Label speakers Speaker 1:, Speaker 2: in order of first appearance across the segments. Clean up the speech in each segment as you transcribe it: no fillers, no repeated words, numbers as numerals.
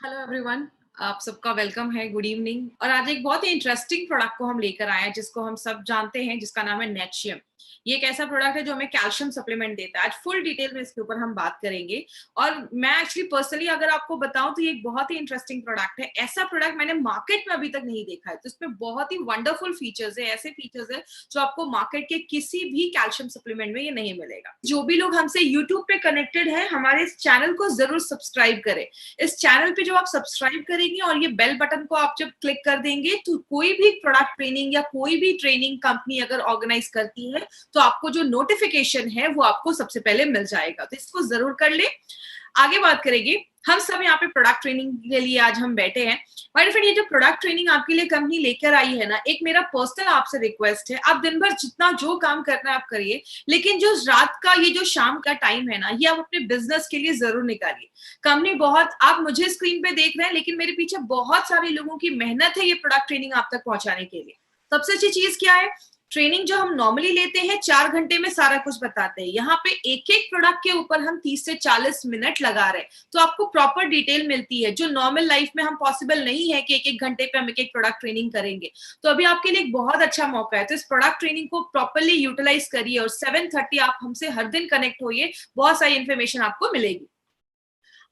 Speaker 1: Hello everyone. आप सबका welcome है, गुड इवनिंग। और आज एक बहुत ही इंटरेस्टिंग प्रोडक्ट को हम लेकर आए हैं जिसको हम सब जानते हैं, जिसका नाम है नेटशियम। ये एक ऐसा प्रोडक्ट है जो हमें कैल्शियम सप्लीमेंट देता है। आज फुल डिटेल में इसके ऊपर हम बात करेंगे। और मैं एक्चुअली पर्सनली अगर आपको बताऊं तो ये एक बहुत ही इंटरेस्टिंग प्रोडक्ट है। ऐसा प्रोडक्ट मैंने मार्केट में अभी तक नहीं देखा है। तो इसमें बहुत ही वंडरफुल फीचर्स है, ऐसे फीचर्स है जो आपको मार्केट के किसी भी कैल्शियम सप्लीमेंट में ये नहीं मिलेगा। जो भी लोग हमसे यूट्यूब पे कनेक्टेड है, हमारे इस चैनल को जरूर सब्सक्राइब करें। इस चैनल पे जो आप सब्सक्राइब करेंगे और ये बेल बटन को आप जब क्लिक कर देंगे तो कोई भी प्रोडक्ट ट्रेनिंग या कोई भी ट्रेनिंग कंपनी अगर ऑर्गेनाइज करती है तो आपको जो नोटिफिकेशन है वो आपको सबसे पहले मिल जाएगा। तो इसको जरूर कर ले। आगे बात करेंगे। हम सब यहाँ पे प्रोडक्ट ट्रेनिंग के लिए आज हम बैठे हैं। माय फ्रेंड, ये जो प्रोडक्ट ट्रेनिंग आपके लिए कंपनी लेकर आई है ना, एक मेरा पर्सनल आपसे रिक्वेस्ट है, आप दिन भर जितना जो काम करना है आप करिए, लेकिन जो रात का ये जो शाम का टाइम है ना, ये आप अपने बिजनेस के लिए जरूर निकालिए। कंपनी बहुत, आप मुझे स्क्रीन पे देख रहे हैं लेकिन मेरे पीछे बहुत सारे लोगों की मेहनत है ये प्रोडक्ट ट्रेनिंग आप तक पहुंचाने के लिए। सबसे अच्छी चीज क्या है, ट्रेनिंग जो हम नॉर्मली लेते हैं 4 घंटे में सारा कुछ बताते हैं, यहाँ पे एक एक प्रोडक्ट के ऊपर हम 30 से 40 मिनट लगा रहे हैं। तो आपको प्रॉपर डिटेल मिलती है जो नॉर्मल लाइफ में हम पॉसिबल नहीं है कि एक एक घंटे पे हम एक एक प्रोडक्ट ट्रेनिंग करेंगे। तो अभी आपके लिए एक बहुत अच्छा मौका है। तो इस प्रोडक्ट ट्रेनिंग को प्रॉपरली यूटिलाइज करिए और 7:30 आप हमसे हर दिन कनेक्ट होइए, बहुत सारी इन्फॉर्मेशन आपको मिलेगी।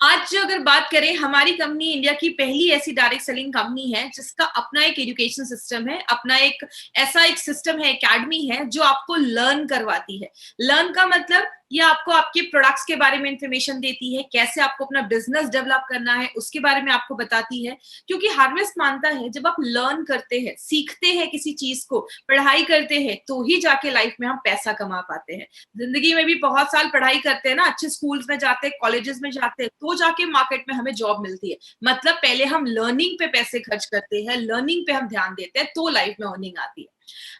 Speaker 1: आज जो अगर बात करें, हमारी कंपनी इंडिया की पहली ऐसी डायरेक्ट सेलिंग कंपनी है जिसका अपना एक एजुकेशन सिस्टम है, अपना एक ऐसा एक सिस्टम है, एकेडमी है जो आपको लर्न करवाती है। लर्न का मतलब ये आपको आपके प्रोडक्ट्स के बारे में इंफॉर्मेशन देती है, कैसे आपको अपना बिजनेस डेवलप करना है उसके बारे में आपको बताती है। क्योंकि हार्वेस्ट मानता है जब आप लर्न करते हैं, सीखते हैं किसी चीज को, पढ़ाई करते हैं, तो ही जाके लाइफ में हम पैसा कमा पाते हैं। जिंदगी में भी बहुत साल पढ़ाई करते हैं ना, अच्छे स्कूल्स में जाते हैं, कॉलेजेस में जाते हैं, तो जाके मार्केट में हमें जॉब मिलती है। मतलब पहले हम लर्निंग पे पैसे खर्च करते हैं, लर्निंग पे हम ध्यान देते हैं, तो लाइफ में अर्निंग आती है।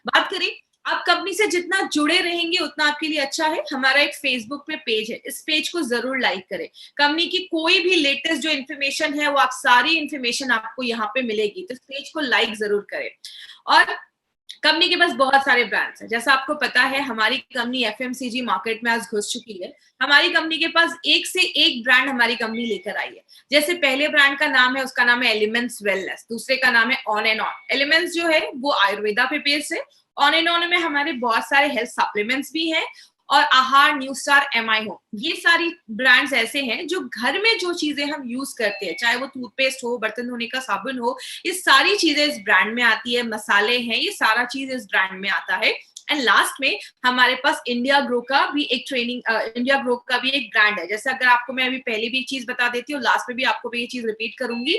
Speaker 1: बात करें, आप कंपनी से जितना जुड़े रहेंगे उतना आपके लिए अच्छा है। हमारा एक फेसबुक पे पेज है, इस पेज को जरूर लाइक करें। कंपनी की कोई भी लेटेस्ट जो इन्फॉर्मेशन है वो आप सारी इन्फॉर्मेशन आपको यहाँ पे मिलेगी, तो इस पेज को लाइक जरूर करें। और कंपनी के पास बहुत सारे ब्रांड्स हैं। जैसा आपको पता है, हमारी कंपनी एफएमसीजी मार्केट में आज घुस चुकी है। हमारी कंपनी के पास एक से एक ब्रांड हमारी कंपनी लेकर आई है। जैसे पहले ब्रांड का नाम है, उसका नाम है एलिमेंट्स वेलनेस, दूसरे का नाम है ऑन एंड ऑन। एलिमेंट्स जो है वो आयुर्वेदा पे बेस्ड है। ऑन एंड ऑन में हमारे बहुत सारे हेल्थ सप्लीमेंट्स भी हैं। और आहार, न्यू स्टार, एमआई हो, ये सारी ब्रांड्स ऐसे हैं जो घर में जो चीजें हम यूज करते हैं, चाहे वो टूथपेस्ट हो, बर्तन धोने का साबुन हो, ये सारी चीजें इस ब्रांड में आती है। मसाले हैं, ये सारा चीज इस ब्रांड में आता है। एंड लास्ट में हमारे पास इंडिया ग्रो का भी एक इंडिया ग्रो का भी एक ब्रांड है। जैसे अगर आपको मैं अभी पहले भी एक चीज बता देती हूँ, लास्ट में भी आपको भी ये चीज रिपीट करूंगी।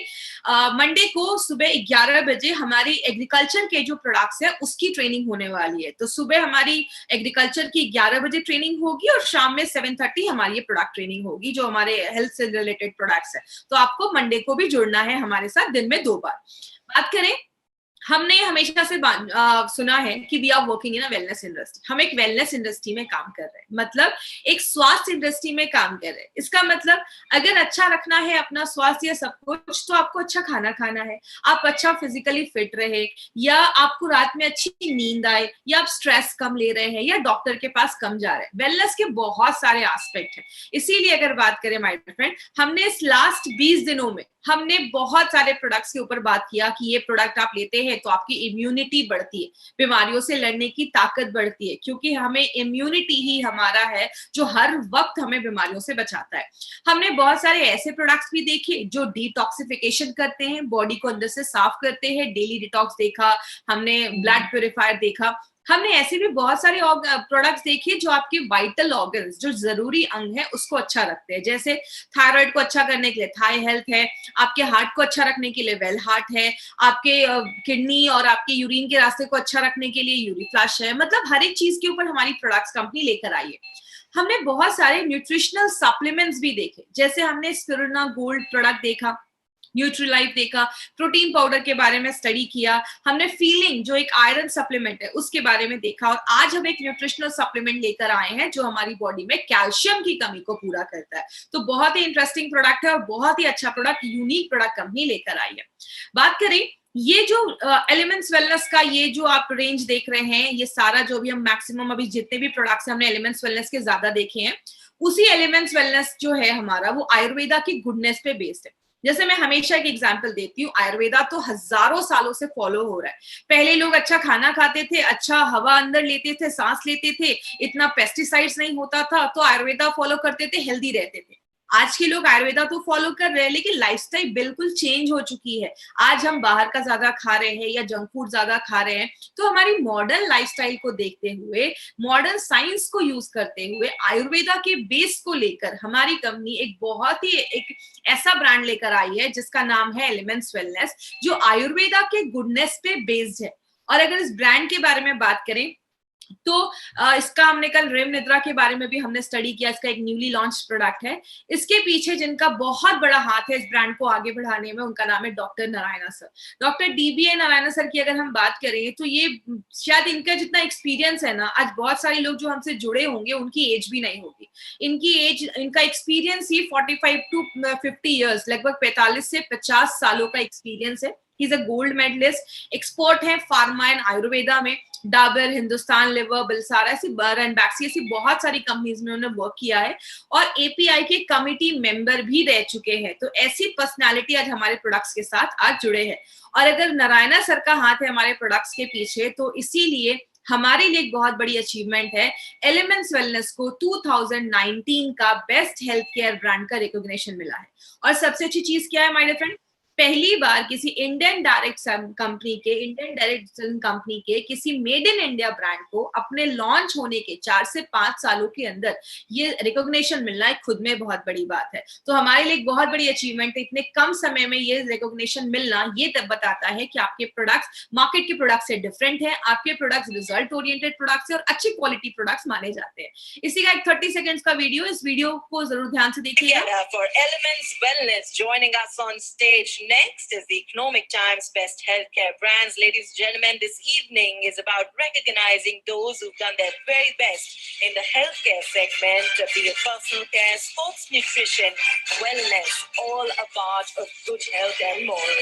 Speaker 1: मंडे को सुबह 11 बजे हमारी एग्रीकल्चर के जो प्रोडक्ट्स है उसकी ट्रेनिंग होने वाली है। तो सुबह हमारी एग्रीकल्चर की 11 बजे ट्रेनिंग होगी और शाम में 7:30 हमारी ये प्रोडक्ट ट्रेनिंग होगी जो हमारे हेल्थ से रिलेटेड प्रोडक्ट्स है। तो आपको मंडे को भी जुड़ना है हमारे साथ, दिन में 2 बार। बात करें, हमने हमेशा से सुना है कि we are working in a wellness industry. हम एक वेलनेस इंडस्ट्री में काम कर रहे हैं, मतलब एक स्वास्थ्य इंडस्ट्री में काम कर रहे हैं। इसका मतलब अगर अच्छा रखना है अपना स्वास्थ्य सब कुछ, तो आपको अच्छा खाना खाना है, आप अच्छा फिजिकली फिट रहे, या आपको रात में अच्छी नींद आए, या आप स्ट्रेस कम ले रहे हैं, या डॉक्टर के पास कम जा रहे हैं। वेलनेस के बहुत सारे एस्पेक्ट हैं। इसीलिए अगर बात करें माय फ्रेंड, हमने इस लास्ट 20 दिनों में हमने बहुत सारे प्रोडक्ट्स के ऊपर बात किया कि ये प्रोडक्ट आप लेते हैं तो आपकी इम्यूनिटी बढ़ती है, बीमारियों से लड़ने की ताकत बढ़ती है, क्योंकि हमें इम्यूनिटी ही हमारा है जो हर वक्त हमें बीमारियों से बचाता है। हमने बहुत सारे ऐसे प्रोडक्ट्स भी देखे जो डिटॉक्सिफिकेशन करते हैं, बॉडी को अंदर से साफ करते हैं। डेली डिटॉक्स देखा हमने, ब्लड प्योरीफायर देखा हमने, ऐसे भी बहुत सारे प्रोडक्ट्स देखे जो आपके वाइटल ऑर्गन्स, जो जरूरी अंग है, उसको अच्छा रखते हैं। जैसे थायराइड को अच्छा करने के लिए थाई हेल्थ है, आपके हार्ट को अच्छा रखने के लिए वेल हार्ट है, आपके किडनी और आपके यूरिन के रास्ते को अच्छा रखने के लिए यूरिफ्लश है। मतलब हर एक चीज के ऊपर हमारी प्रोडक्ट्स कंपनी लेकर आई है। हमने बहुत सारे न्यूट्रिशनल सप्लीमेंट्स भी देखे, जैसे हमने स्पिरुलिना गोल्ड प्रोडक्ट देखा, न्यूट्रीलाइफ देखा, प्रोटीन पाउडर के बारे में स्टडी किया, हमने फीलिंग जो एक आयरन सप्लीमेंट है उसके बारे में देखा, और आज हम एक न्यूट्रिशनल सप्लीमेंट लेकर आए हैं जो हमारी बॉडी में कैल्शियम की कमी को पूरा करता है। तो बहुत ही इंटरेस्टिंग प्रोडक्ट है और बहुत ही अच्छा प्रोडक्ट, यूनिक प्रोडक्ट कंपनी लेकर आई है। बात करें, ये जो एलिमेंट्स वेलनेस का ये जो आप रेंज देख रहे हैं, ये सारा जो भी हम मैक्सिमम अभी जितने भी प्रोडक्ट्स हमने एलिमेंट्स वेलनेस के ज्यादा देखे हैं, उसी एलिमेंट्स वेलनेस जो है हमारा, वो आयुर्वेदा की गुडनेस पे बेस्ड है। जैसे मैं हमेशा एक एग्जांपल देती हूँ, आयुर्वेदा तो हजारों सालों से फॉलो हो रहा है। पहले लोग अच्छा खाना खाते थे, अच्छा हवा अंदर लेते थे, सांस लेते थे, इतना पेस्टिसाइड्स नहीं होता था, तो आयुर्वेदा फॉलो करते थे, हेल्दी रहते थे। आज के लोग आयुर्वेदा तो फॉलो कर रहे हैं, लेकिन लाइफस्टाइल बिल्कुल चेंज हो चुकी है। आज हम बाहर का ज्यादा खा रहे हैं या जंक फूड ज्यादा खा रहे हैं। तो हमारी मॉडर्न लाइफस्टाइल को देखते हुए, मॉडर्न साइंस को यूज करते हुए, आयुर्वेदा के बेस को लेकर हमारी कंपनी एक बहुत ही एक ऐसा ब्रांड लेकर आई है जिसका नाम है एलिमेंट्स वेलनेस, जो आयुर्वेदा के गुडनेस पे बेस्ड है। और अगर इस ब्रांड के बारे में बात करें, तो इसका हमने कल रेम निद्रा के बारे में भी हमने स्टडी किया। इसका एक न्यूली लॉन्च प्रोडक्ट है। इसके पीछे जिनका बहुत बड़ा हाथ है इस ब्रांड को आगे बढ़ाने में, उनका नाम है doctor Narayana sir. Doctor dBA Narayana sir की अगर हम बात करें, तो ये शायद इनका जितना एक्सपीरियंस है ना, आज बहुत सारे लोग जो हमसे जुड़े होंगे उनकी एज भी नहीं होगी। इनकी एज, इनका एक्सपीरियंस ही 45 टू 50 ईयर्स, लगभग 45 से 50 सालों का एक्सपीरियंस है। He is a gold medallist, expert है फार्मा एंड आयुर्वेदा में। डाबर, हिंदुस्तान लिवर, बिलसारा, ऐसी एंड बैक्सी, ऐसी बहुत सारी कंपनीज में उन्होंने वर्क किया है और एपीआई के कमिटी मेंबर भी रह चुके हैं। तो ऐसी पर्सनालिटी आज हमारे प्रोडक्ट्स के साथ आज जुड़े हैं। और अगर नारायणा सर का हाथ है हमारे प्रोडक्ट्स के पीछे, तो इसीलिए हमारे लिए एक बहुत बड़ी अचीवमेंट है, एलिमेंट्स वेलनेस को 2019 का बेस्ट हेल्थ केयर ब्रांड का रिकॉग्निशन मिला है। और सबसे अच्छी चीज क्या है माय डियर फ्रेंड, पहली बार किसी इंडियन डायरेक्ट कंपनी के, इंडियन डायरेक्ट कंपनी के किसी मेड इन इंडिया ब्रांड को अपने लॉन्च होने के 4 से 5 सालों के अंदर ये रिकॉग्निशन मिलना एक खुद में बहुत बड़ी बात है। तो हमारे लिए एक बहुत बड़ी अचीवमेंट है, इतने कम समय में ये रिकॉग्निशन मिलना। ये तब बताता है कि आपके प्रोडक्ट्स मार्केट के प्रोडक्ट से डिफरेंट है, आपके प्रोडक्ट्स रिजल्ट ओरिएंटेड प्रोडक्ट्स है और अच्छी क्वालिटी प्रोडक्ट्स माने जाते हैं। इसी का एक 30 सेकेंड्स का वीडियो, इस वीडियो को जरूर ध्यान से देखिएगा।
Speaker 2: For Elements Wellness, joining us on stage next is the Economic Times Best Healthcare Brands. Ladies and gentlemen, this evening is about recognizing those who've done their very best in the healthcare segment, be it personal care, sports nutrition, wellness, all a part of good health and more.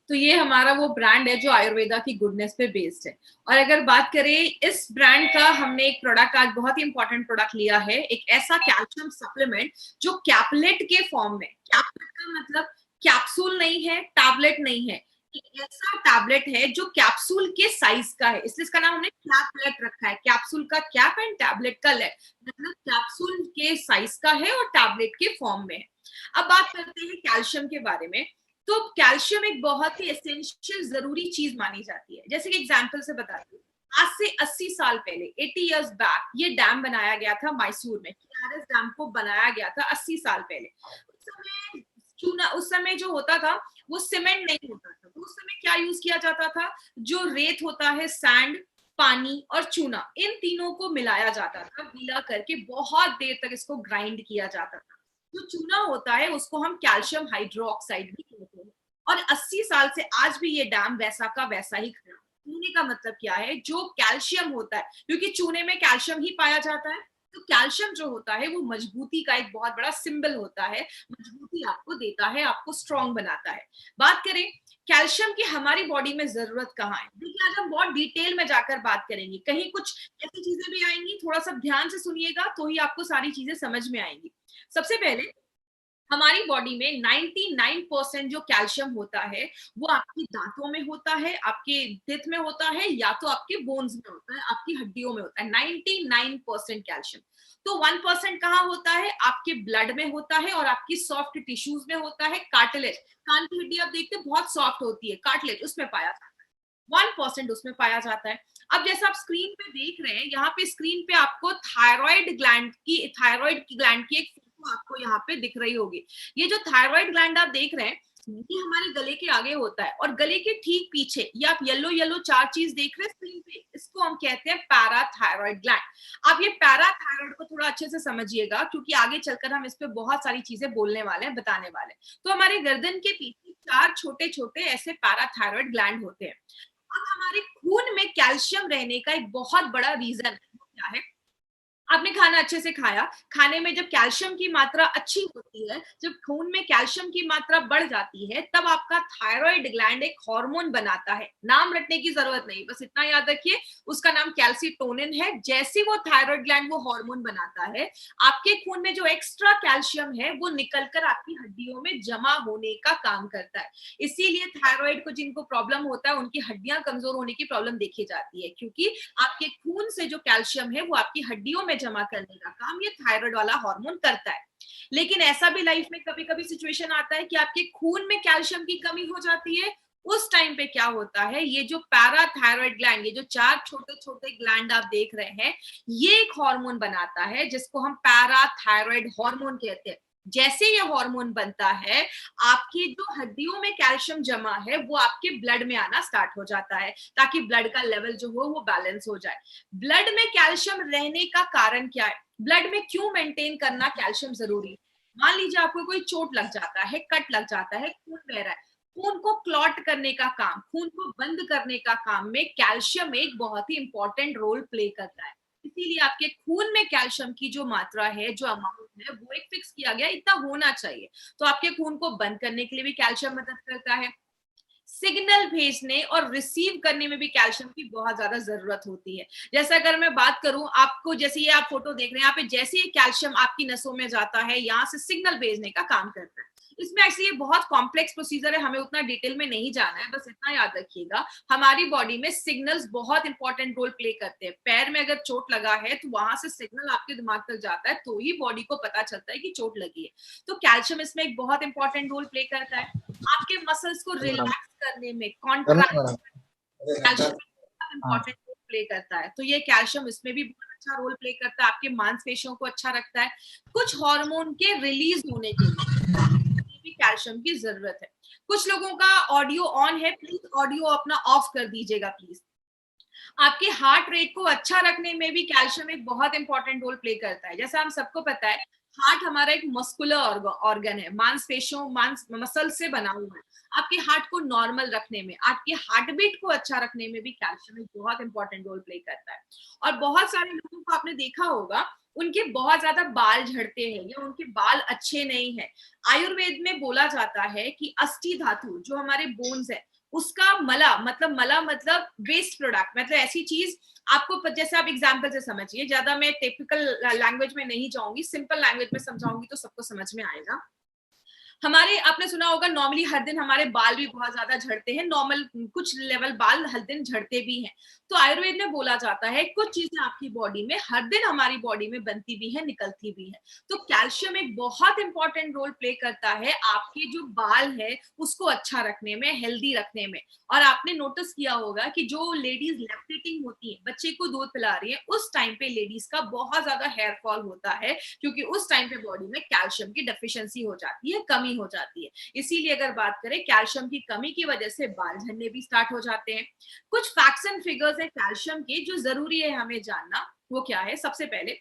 Speaker 1: तो ये हमारा वो brand है जो आयुर्वेदा की goodness पे based है। और अगर बात करें इस ब्रांड का, हमने एक प्रोडक्ट आज बहुत ही इंपॉर्टेंट प्रोडक्ट लिया है, एक ऐसा कैल्शियम सप्लीमेंट जो कैप्लेट के फॉर्म में, कैप्लेट का मतलब कैप्सूल नहीं है, टैबलेट नहीं है, एक ऐसा टैबलेट है जो कैप्सूल के साइज का है, इसलिए इसका नाम हमने कैप्लेट रखा है। कैप्सूल का कैप एंड टैबलेट का लेट, मतलब कैप्सूल के साइज का है और टैबलेट के फॉर्म में है। अब बात करते हैं कैल्शियम के बारे में। तो कैल्शियम एक बहुत ही एसेंशियल जरूरी चीज मानी जाती है। जैसे कि एग्जांपल से बताती हूँ, आज से 80 साल पहले, 80 इयर्स बैक, ये डैम बनाया गया था मैसूर में। केआरएस डैम को बनाया गया था 80 साल पहले। उस समय चूना, उस समय जो होता था वो सीमेंट नहीं होता था, तो उस समय क्या यूज किया जाता था, जो रेत होता है, सैंड, पानी और चूना, इन तीनों को मिलाया जाता था, गीला करके बहुत देर तक इसको ग्राइंड किया जाता था। जो चूना होता है उसको हम कैल्शियम हाइड्रोक्साइड भी कहते हैं। और 80 साल से आज भी ये डैम वैसा का वैसा ही खड़ा है। कहने का मतलब क्या है, जो कैल्शियम होता है, क्योंकि चूने में कैल्शियम ही पाया जाता है, तो कैल्शियम जो होता है वो मजबूती का एक बहुत बड़ा सिंबल होता है, मजबूती आपको देता है, आपको स्ट्रॉन्ग बनाता है। बात करें कैल्शियम की हमारी बॉडी में जरूरत कहाँ है, देखिए आज हम बहुत डिटेल में जाकर बात करेंगे, कहीं कुछ ऐसी चीजें भी आएंगी, थोड़ा सा ध्यान से सुनिएगा तो ही आपको सारी चीजें समझ में आएंगी। सबसे पहले हमारी बॉडी में 99% जो कैल्शियम होता है वो आपके दांतों में होता है, आपके टिथ में होता है, या तो आपके बोन्स में होता है, आपकी हड्डियों में होता है। 99% कैल्शियम। तो 1% कहाँ होता है, आपके ब्लड में होता है और आपकी सॉफ्ट टिश्यूज में होता है। कार्टिलेज, कान की हड्डी आप देखते हैं बहुत सॉफ्ट होती है, कार्टिलेज उसमें पाया जाता है। 1% उसमें पाया जाता है। अब जैसा आप स्क्रीन पे देख रहे हैं, यहाँ पे स्क्रीन पे आपको थायराइड ग्लैंड की एक फोटो आपको यहाँ पे दिख रही होगी। ये जो थायराइड ग्लैंड आप देख रहे हैं, ये हमारे गले के आगे होता है और गले के ठीक पीछे ये आप येलो येलो 4 चीज देख रहे हैं स्क्रीन पे, इसको हम कहते हैं पैराथायराइड ग्लैंड। आप ये पैराथायराइड को थोड़ा अच्छे से समझिएगा, क्योंकि आगे चलकर हम इस पे बहुत सारी चीजें बोलने वाले हैं, बताने वाले हैं। तो हमारे गर्दन के पीछे 4 छोटे छोटे ऐसे पैराथायराइड ग्लैंड होते हैं। अब हमारे खून में कैल्शियम रहने का एक बहुत बड़ा रीजन क्या है, आपने खाना अच्छे से खाया, खाने में जब कैल्शियम की मात्रा अच्छी होती है, जब खून में कैल्शियम की मात्रा बढ़ जाती है, तब आपका थायराइड ग्लैंड एक हार्मोन बनाता है। नाम रटने की जरूरत नहीं, बस इतना याद रखिए, उसका नाम कैल्सीटोनिन है। जैसे वो थायराइड ग्लैंड वो हार्मोन बनाता है, आपके खून में जो एक्स्ट्रा कैल्शियम है वो निकलकर आपकी हड्डियों में जमा होने का काम करता है। इसीलिए थायराइड को जिनको प्रॉब्लम होता है, उनकी हड्डियां कमजोर होने की प्रॉब्लम देखी जाती है, क्योंकि आपके खून से जो कैल्शियम है वो आपकी हड्डियों में जमा करने का काम ये थायराइड वाला हार्मोन करता है। लेकिन ऐसा भी लाइफ में कभी कभी सिचुएशन आता है कि आपके खून में कैल्शियम की कमी हो जाती है। उस टाइम पे क्या होता है, ये जो पैराथायराइड ग्लैंड, ये जो 4 छोटे छोटे ग्लैंड आप देख रहे हैं, ये एक हार्मोन बनाता है जिसको हम पैराथायराइड हार्मोन कहते हैं। जैसे ये हार्मोन बनता है, आपकी जो हड्डियों में कैल्शियम जमा है वो आपके ब्लड में आना स्टार्ट हो जाता है, ताकि ब्लड का लेवल जो हो वो बैलेंस हो जाए। ब्लड में कैल्शियम रहने का कारण क्या है, ब्लड में क्यों मेंटेन करना कैल्शियम जरूरी है? मान लीजिए आपको कोई चोट लग जाता है, कट लग जाता है, खून बह रहा है, खून को क्लॉट करने का काम, खून को बंद करने का काम में कैल्शियम एक बहुत ही इंपॉर्टेंट रोल प्ले करता है। इसीलिए आपके खून में कैल्शियम की जो मात्रा है, जो अमाउंट है, वो एक फिक्स किया गया, इतना होना चाहिए। तो आपके खून को बंद करने के लिए भी कैल्शियम मदद करता है। सिग्नल भेजने और रिसीव करने में भी कैल्शियम की बहुत ज्यादा जरूरत होती है। जैसे अगर मैं बात करूं आपको, जैसे ये आप फोटो देख रहे हैं, यहाँ पे जैसे ही कैल्शियम आपकी नसों में जाता है, यहाँ से सिग्नल भेजने का काम करता है। इसमें एक्चुअली ये बहुत कॉम्प्लेक्स प्रोसीजर है, हमें उतना डिटेल में नहीं जाना है, बस इतना याद रखिएगा, हमारी बॉडी में सिग्नल्स बहुत इंपॉर्टेंट रोल प्ले करते हैं। पैर में अगर चोट लगा है तो वहां से सिग्नल आपके दिमाग तक जाता है, तो ही बॉडी को पता चलता है कि चोट लगी है। तो कैल्शियम इसमें एक बहुत इंपॉर्टेंट रोल प्ले करता है। आपके मसल्स को
Speaker 3: मैडम
Speaker 1: रिलैक्स करने में,
Speaker 3: करना
Speaker 1: कॉन्ट्रैक्ट,
Speaker 3: मैडम। अरे
Speaker 1: कैल्शियम
Speaker 3: घंटा।
Speaker 1: बहुत
Speaker 3: हाँ।
Speaker 1: इंपॉर्टेंट रोल प्ले करता है। तो ये कैल्शियम इसमें भी बहुत अच्छा रोल प्ले करता है, आपके मांसपेशियों को अच्छा रखता है। कुछ हार्मोन के रिलीज होने के लिए भी कैल्शियम की जरूरत है। कुछ लोगों का ऑडियो ऑन है, प्लीज ऑडियो अपना ऑफ कर दीजिएगा प्लीज। आपके हार्ट रेट को अच्छा रखने में भी कैल्शियम एक बहुत इंपॉर्टेंट रोल प्ले करता है। जैसा हम सबको पता है, हार्ट हमारा एक मस्कुलर ऑर्गन है, मांसपेशियों मसल से बना हुआ है। आपके हार्ट को नॉर्मल रखने में, आपके हार्ट बीट को अच्छा रखने में भी कैल्शियम एक बहुत इंपॉर्टेंट रोल प्ले करता है। और बहुत सारे लोगों को आपने देखा होगा, उनके बहुत ज्यादा बाल झड़ते हैं या उनके बाल अच्छे नहीं है। आयुर्वेद में बोला जाता है कि अस्थि धातु, जो हमारे बोन्स है, उसका मला मतलब वेस्ट प्रोडक्ट, मतलब ऐसी चीज आपको, जैसे आप एग्जांपल से समझिए, ज्यादा मैं टिपिकल लैंग्वेज में नहीं जाऊंगी, सिंपल लैंग्वेज में समझाऊंगी तो सबको समझ में आएगा। हमारे, आपने सुना होगा, नॉर्मली हर दिन हमारे बाल भी बहुत ज्यादा झड़ते हैं, नॉर्मल कुछ लेवल बाल हर दिन झड़ते भी हैं। तो आयुर्वेद में बोला जाता है कुछ चीजें आपकी बॉडी में हर दिन हमारी बॉडी में बनती भी है, निकलती भी है। तो कैल्शियम एक बहुत इंपॉर्टेंट रोल प्ले करता है आपके जो बाल है उसको अच्छा रखने में, हेल्दी रखने में। और आपने नोटिस किया होगा कि जो लेडीज लैक्टेटिंग होती है, बच्चे को दूध पिला रही है, उस टाइम पे लेडीज का बहुत ज्यादा हेयर फॉल होता है, क्योंकि उस टाइम पे बॉडी में कैल्शियम की डेफिशिएंसी हो जाती है, कमी हो जाती है। इसीलिए अगर बात करें, कैल्शियम की कमी की वजह से बाल झड़ने भी स्टार्ट हो जाते हैं। कुछ फैक्ट्स एंड फिगर्स है कैल्शियम के जो जरूरी है हमें जानना। वो क्या है? सबसे पहले,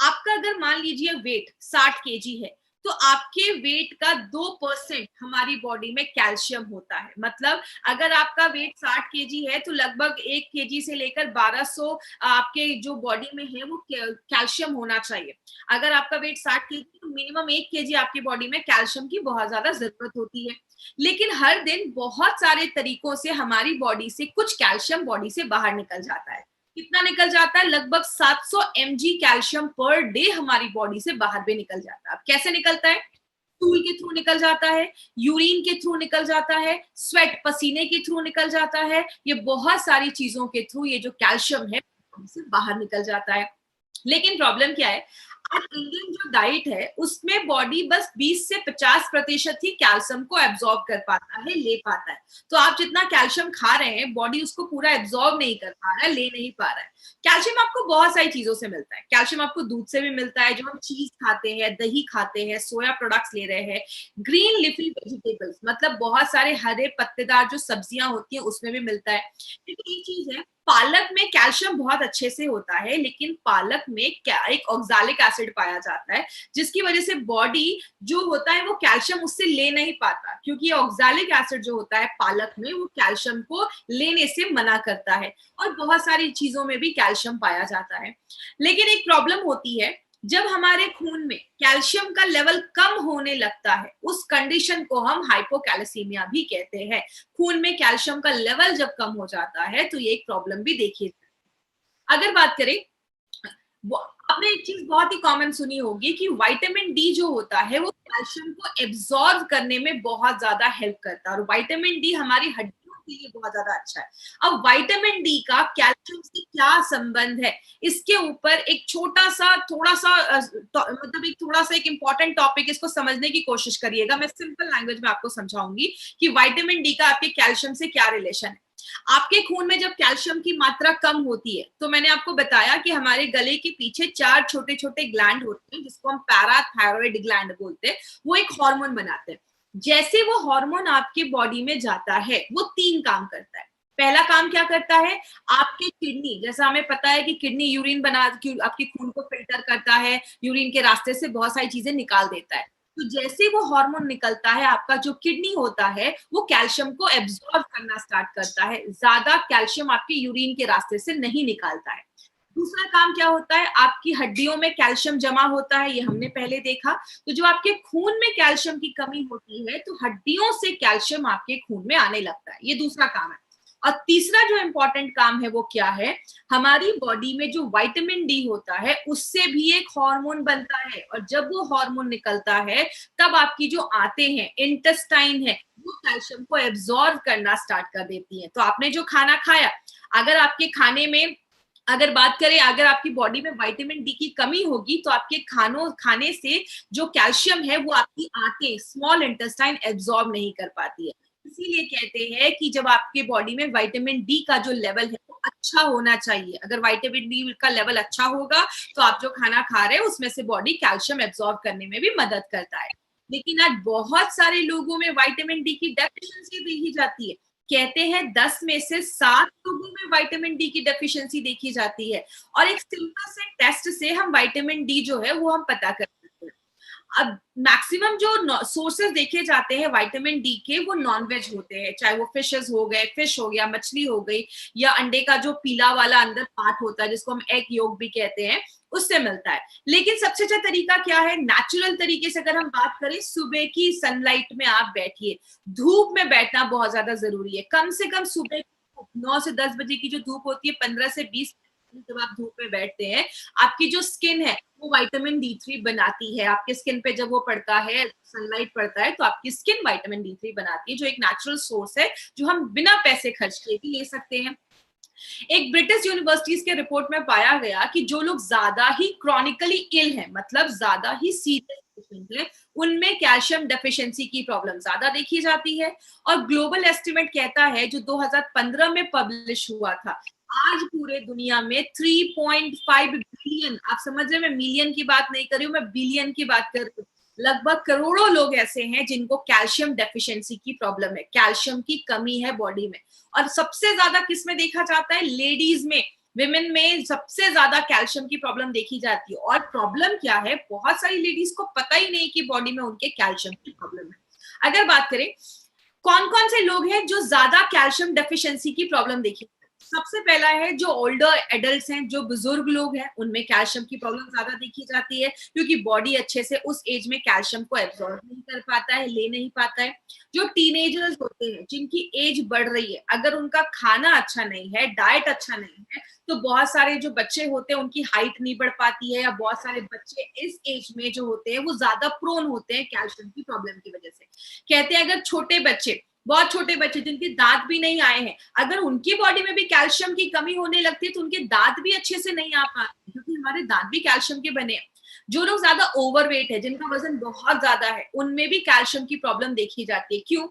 Speaker 1: आपका अगर मान लीजिए वेट 60 केजी है, तो आपके वेट का 2% हमारी बॉडी में कैल्शियम होता है। मतलब अगर आपका वेट 60 केजी है तो लगभग 1 केजी से लेकर 1200 आपके जो बॉडी में है वो कैल्शियम होना चाहिए। अगर आपका वेट 60 केजी तो मिनिमम 1 केजी आपकी बॉडी में कैल्शियम की बहुत ज्यादा जरूरत होती है। लेकिन हर दिन बहुत सारे तरीकों से हमारी बॉडी से कुछ कैल्शियम बॉडी से बाहर निकल जाता है। कितना निकल जाता है? लगभग 700 mg कैल्शियम पर डे हमारी बॉडी से बाहर भी निकल जाता है। अब कैसे निकलता है? स्टूल के थ्रू निकल जाता है, यूरिन के थ्रू निकल जाता है, स्वेट पसीने के थ्रू निकल जाता है। ये बहुत सारी चीजों के थ्रू ये जो कैल्शियम है बॉडी से बाहर निकल जाता है। लेकिन प्रॉब्लम क्या है, आज इंडियन जो डाइट है उसमें बॉडी बस 20 से 50% ही कैल्शियम को एब्जॉर्ब कर पाता है, ले पाता है। तो आप जितना कैल्शियम खा रहे हैं, बॉडी उसको पूरा एब्जॉर्ब नहीं कर पा रहा है, ले नहीं पा रहा है। कैल्शियम आपको बहुत सारी चीजों से मिलता है। कैल्शियम आपको दूध से भी मिलता है, जो हम चीज खाते हैं, दही खाते हैं, सोया प्रोडक्ट्स ले रहे हैं, ग्रीन लिफी वेजिटेबल्स, मतलब बहुत सारे हरे पत्तेदार जो सब्जियां होती हैं उसमें भी मिलता है। लेकिन एक चीज है, पालक में कैल्शियम बहुत अच्छे से होता है, लेकिन पालक में क्या एक ऑक्सैलिक एसिड पाया जाता है, जिसकी वजह से बॉडी जो होता है वो कैल्शियम उससे ले नहीं पाता, क्योंकि ऑक्सैलिक एसिड जो होता है पालक में वो कैल्शियम को लेने से मना करता है। और बहुत सारी चीजों में भी कैल्शियम पाया जाता है। लेकिन एक प्रॉब्लम होती है, जब हमारे खून में कैल्शियम का लेवल कम होने लगता है, उस कंडीशन को हम हाइपोकैल्सीमिया भी कहते हैं। खून में कैल्शियम का लेवल जब कम हो जाता है तो ये एक प्रॉब्लम भी देखी जाती है। अगर बात करें, आपने एक चीज बहुत ही कॉमन सुनी होगी कि विटामिन डी जो होता है वो कैल्शियम को एब्सॉर्ब करने में बहुत ज्यादा हेल्प करता है, और विटामिन डी हमारी हड्डियों के लिए बहुत ज्यादा अच्छा है। अब विटामिन डी का कैल्शियम से क्या संबंध है, इसके ऊपर एक छोटा सा थोड़ा सा मतलब एक थोड़ा सा एक इंपॉर्टेंट टॉपिक, इसको समझने की कोशिश करिएगा। मैं सिंपल लैंग्वेज में आपको समझाऊंगी कि विटामिन डी का आपके कैल्शियम से क्या रिलेशन है। आपके खून में जब कैल्शियम की मात्रा कम होती है, तो मैंने आपको बताया कि हमारे गले के पीछे 4 छोटे छोटे ग्लैंड होते हैं, जिसको हम पैराथायरॉइड ग्लैंड बोलते हैं। वो एक हार्मोन बनाते हैं। जैसे वो हार्मोन आपके बॉडी में जाता है, वो 3 काम करता है। पहला काम क्या करता है, आपके किडनी, जैसा हमें पता है कि किडनी यूरिन बना आपके खून को फिल्टर करता है, यूरिन के रास्ते से बहुत सारी चीजें निकाल देता है। तो जैसे वो हार्मोन निकलता है, आपका जो किडनी होता है वो कैल्शियम को एब्सॉर्ब करना स्टार्ट करता है, ज्यादा कैल्शियम आपके यूरिन के रास्ते से नहीं निकालता है। दूसरा काम क्या होता है, आपकी हड्डियों में कैल्शियम जमा होता है, ये हमने पहले देखा। तो जो आपके खून में कैल्शियम की कमी होती है, तो हड्डियों से कैल्शियम आपके खून में आने लगता है, ये दूसरा काम है। और तीसरा जो इंपॉर्टेंट काम है वो क्या है, हमारी बॉडी में जो विटामिन डी होता है उससे भी एक हार्मोन बनता है, और जब वो हार्मोन निकलता है तब आपकी जो आंतें हैं, इंटेस्टाइन है, वो कैल्शियम को एब्सॉर्ब करना स्टार्ट कर देती है। तो आपने जो खाना खाया, अगर आपके खाने में अगर बात करें, अगर आपकी बॉडी में विटामिन डी की कमी होगी, तो आपके खाने से जो कैल्शियम है वो आपकी आंतें, स्मॉल इंटेस्टाइन एब्सॉर्ब नहीं कर पाती है। इसीलिए कहते हैं कि जब आपके बॉडी में विटामिन डी का जो लेवल है वो अच्छा होना चाहिए। अगर विटामिन डी का लेवल अच्छा होगा तो आप जो खाना खा रहे हैं उसमें से बॉडी कैल्शियम एब्सॉर्ब करने में भी मदद करता है। लेकिन आज बहुत सारे लोगों में विटामिन डी की डेफिशिएंसी देखी जाती है। कहते हैं 10 में से 7 लोगों में विटामिन डी की डेफिशिएंसी देखी जाती है, और एक सिंपल से टेस्ट से हम विटामिन डी जो है वो हम पता कर सकते हैं। अब मैक्सिमम जो सोर्सेज देखे जाते हैं विटामिन डी के, वो नॉनवेज होते हैं, चाहे वो फिशेस हो गए, फिश हो गया, मछली हो गई, या अंडे का जो पीला वाला अंदर पार्ट होता है जिसको हम एग योक भी कहते हैं, उससे मिलता है। लेकिन सबसे अच्छा तरीका क्या है, नेचुरल तरीके से अगर हम बात करें, सुबह की सनलाइट में आप बैठिए। धूप में बैठना बहुत ज्यादा जरूरी है। कम से कम सुबह 9 से 10 बजे की जो धूप होती है, 15 से 20 जब आप धूप में बैठते हैं, आपकी जो स्किन है वो विटामिन डी 3 बनाती है। आपके स्किन पे जब वो पड़ता है, सनलाइट पड़ता है, तो आपकी स्किन विटामिन डी 3 बनाती है, जो एक नेचुरल सोर्स है, जो हम बिना पैसे खर्च किए भी ले सकते हैं। एक ब्रिटिश यूनिवर्सिटीज के रिपोर्ट में पाया गया कि जो लोग ज्यादा ही क्रॉनिकली इल हैं, मतलब ज्यादा ही सीरियस पेशेंट हैं, उनमें कैल्शियम डेफिशिएंसी की प्रॉब्लम ज्यादा देखी जाती है। और ग्लोबल एस्टिमेट कहता है, जो 2015 में पब्लिश हुआ था, आज पूरे दुनिया में 3.5 बिलियन, आप समझ रहे हैं, मैं मिलियन की बात नहीं कर रही हूँ, मैं बिलियन की बात कर रही हूँ, लगभग करोड़ों लोग ऐसे हैं जिनको कैल्शियम डेफिशिएंसी की प्रॉब्लम है, कैल्शियम की कमी है बॉडी में। और सबसे ज्यादा किस में देखा जाता है, लेडीज में, विमेन में सबसे ज्यादा कैल्शियम की प्रॉब्लम देखी जाती है। और प्रॉब्लम क्या है, बहुत सारी लेडीज को पता ही नहीं कि बॉडी में उनके कैल्शियम की प्रॉब्लम है। अगर बात करें कौन कौन से लोग हैं जो ज्यादा कैल्शियम डेफिशिएंसी की प्रॉब्लम देखी, सबसे पहला है जो ओल्डर एडल्ट्स हैं, जो बुजुर्ग लोग हैं, उनमें कैल्शियम की प्रॉब्लम ज्यादा देखी जाती है, क्योंकि बॉडी अच्छे से उस एज में कैल्शियम को एब्सॉर्ब नहीं कर पाता है, ले नहीं पाता है। जो टीनेजर्स होते हैं, जिनकी एज बढ़ रही है, अगर उनका खाना अच्छा नहीं है, डाइट अच्छा नहीं है, तो बहुत सारे जो बच्चे होते हैं उनकी हाइट नहीं बढ़ पाती है, या बहुत सारे बच्चे इस एज में जो होते हैं वो ज्यादा प्रोन होते हैं कैल्शियम की प्रॉब्लम की वजह से। कहते हैं अगर छोटे बच्चे, बहुत छोटे बच्चे जिनके दांत भी नहीं आए हैं, अगर उनकी बॉडी में भी कैल्शियम की कमी होने लगती है, तो उनके दांत भी अच्छे से नहीं आ पाते, क्योंकि हमारे दांत भी कैल्शियम के बने हैं। जो लोग ज्यादा ओवरवेट है, जिनका वजन बहुत ज्यादा है, उनमें भी कैल्शियम की प्रॉब्लम देखी जाती है। क्यों?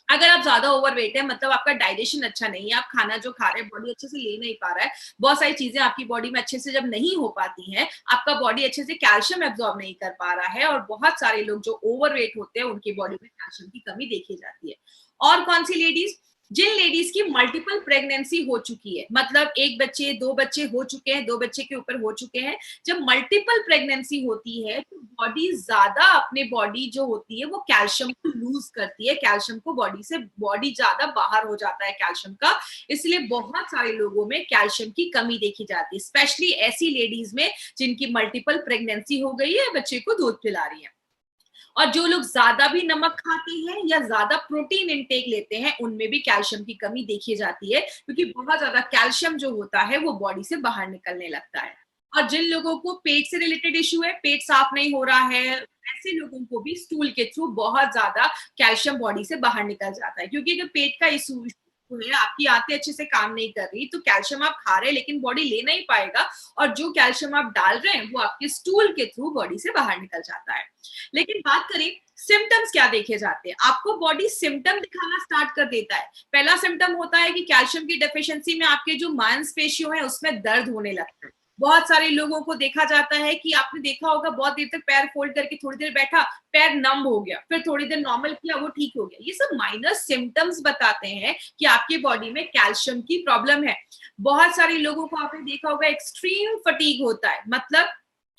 Speaker 1: अगर आप ज्यादा ओवरवेट है, मतलब आपका डाइजेशन अच्छा नहीं है, आप खाना जो खा रहे हैं बॉडी अच्छे से ले नहीं पा रहा है, बहुत सारी चीजें आपकी बॉडी में अच्छे से जब नहीं हो पाती हैं, आपका बॉडी अच्छे से कैल्शियम एब्सॉर्ब नहीं कर पा रहा है, और बहुत सारे लोग जो ओवरवेट होते हैं उनकी बॉडी में कैल्शियम की कमी देखी जाती है। और कौन सी लेडीज, जिन लेडीज की मल्टीपल प्रेगनेंसी हो चुकी है, मतलब एक बच्चे, दो बच्चे हो चुके हैं, दो बच्चे के ऊपर हो चुके हैं, जब मल्टीपल प्रेगनेंसी होती है तो बॉडी ज्यादा अपने बॉडी जो होती है वो कैल्शियम को लूज करती है, कैल्शियम को बॉडी से बॉडी ज्यादा बाहर हो जाता है कैल्शियम का, इसलिए बहुत सारे लोगों में कैल्शियम की कमी देखी जाती है, स्पेशली ऐसी लेडीज में जिनकी मल्टीपल प्रेगनेंसी हो गई है, बच्चे को दूध पिला रही है। और जो लोग ज्यादा भी नमक खाते हैं या ज्यादा प्रोटीन इंटेक लेते हैं उनमें भी कैल्शियम की कमी देखी जाती है, क्योंकि बहुत ज्यादा कैल्शियम जो होता है वो बॉडी से बाहर निकलने लगता है। और जिन लोगों को पेट से रिलेटेड इश्यू है, पेट साफ नहीं हो रहा है, ऐसे लोगों को भी स्टूल के थ्रू बहुत ज्यादा कैल्शियम बॉडी से बाहर निकल जाता है, क्योंकि अगर पेट का इशू है, आपकी आंतें अच्छे से काम नहीं कर रही, तो कैल्शियम आप खा रहे हैं लेकिन बॉडी ले नहीं पाएगा, और जो कैल्शियम आप डाल रहे हैं वो आपके स्टूल के थ्रू बॉडी से बाहर निकल जाता है। लेकिन बात करें सिम्टम्स क्या देखे जाते हैं, आपको बॉडी सिम्टम दिखाना स्टार्ट कर देता है। पहला सिम्टम होता है कि कैल्शियम की डेफिशिएंसी में आपके जो मांसपेशियों है उसमें दर्द होने लगता है। बहुत सारे लोगों को देखा जाता है कि आपने देखा होगा, बहुत देर तक पैर फोल्ड करके थोड़ी देर बैठा, पैर नम हो गया, फिर थोड़ी देर नॉर्मल किया, वो ठीक हो गया। ये सब माइनर सिम्टम्स बताते हैं कि आपके बॉडी में कैल्शियम की प्रॉब्लम है। बहुत सारे लोगों को आपने देखा होगा एक्सट्रीम फटीग होता है, मतलब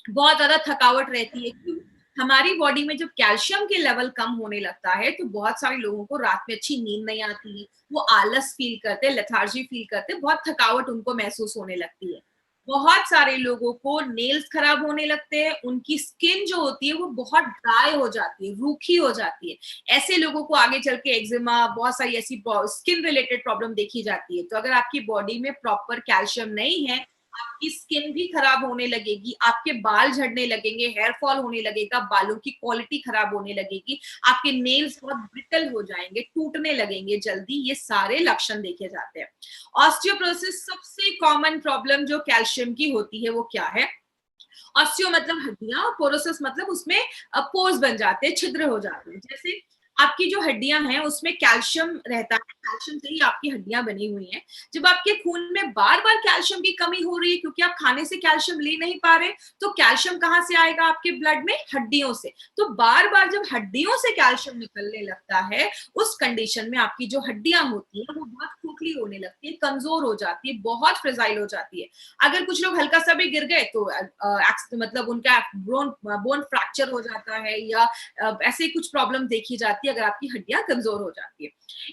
Speaker 1: बहुत ज्यादा थकावट रहती है। हमारी बॉडी में जब कैल्शियम के लेवल कम होने लगता है तो बहुत सारे लोगों को रात में अच्छी नींद नहीं आती है, वो आलस फील करते हैं, लेथार्जी फील करते हैं, बहुत थकावट उनको महसूस होने लगती है। बहुत सारे लोगों को नेल्स खराब होने लगते हैं, उनकी स्किन जो होती है वो बहुत ड्राई हो जाती है, रूखी हो जाती है। ऐसे लोगों को आगे चल के एक्जिमा, बहुत सारी ऐसी स्किन रिलेटेड प्रॉब्लम देखी जाती है। तो अगर आपकी बॉडी में प्रॉपर कैल्शियम नहीं है, आपकी स्किन भी खराब होने लगेगी, आपके बाल झड़ने लगेंगे, हेयर फॉल होने लगेगा, बालों की क्वालिटी खराब होने लगेगी, आपके नेल्स बहुत ब्रिटल हो जाएंगे, टूटने लगेंगे जल्दी। ये सारे लक्षण देखे जाते हैं। ऑस्टियोपोरोसिस सबसे कॉमन प्रॉब्लम जो कैल्शियम की होती है वो क्या है? ऑस्टियो मतलब हड्डियां, और पोरोसिस मतलब उसमें पोर्स बन जाते हैं, छिद्र हो जाते हैं। जैसे आपकी जो हड्डियां हैं उसमें कैल्शियम रहता है, कैल्शियम से ही आपकी हड्डियां बनी हुई हैं। जब आपके खून में बार बार कैल्शियम की कमी हो रही है, क्योंकि आप खाने से कैल्शियम ले नहीं पा रहे, तो कैल्शियम कहाँ से आएगा आपके ब्लड में? हड्डियों से। तो बार बार जब हड्डियों से कैल्शियम निकलने लगता है, उस कंडीशन में आपकी जो हड्डियां होती है वो बहुत खोखली होने लगती है, कमजोर हो जाती है, बहुत फ्रेजाइल हो जाती है। अगर कुछ लोग हल्का सा भी गिर गए तो मतलब उनका बोन फ्रैक्चर हो जाता है, या ऐसे कुछ प्रॉब्लम देखी जाती है अगर आपकी हड्डियां कमजोर हो जाती है।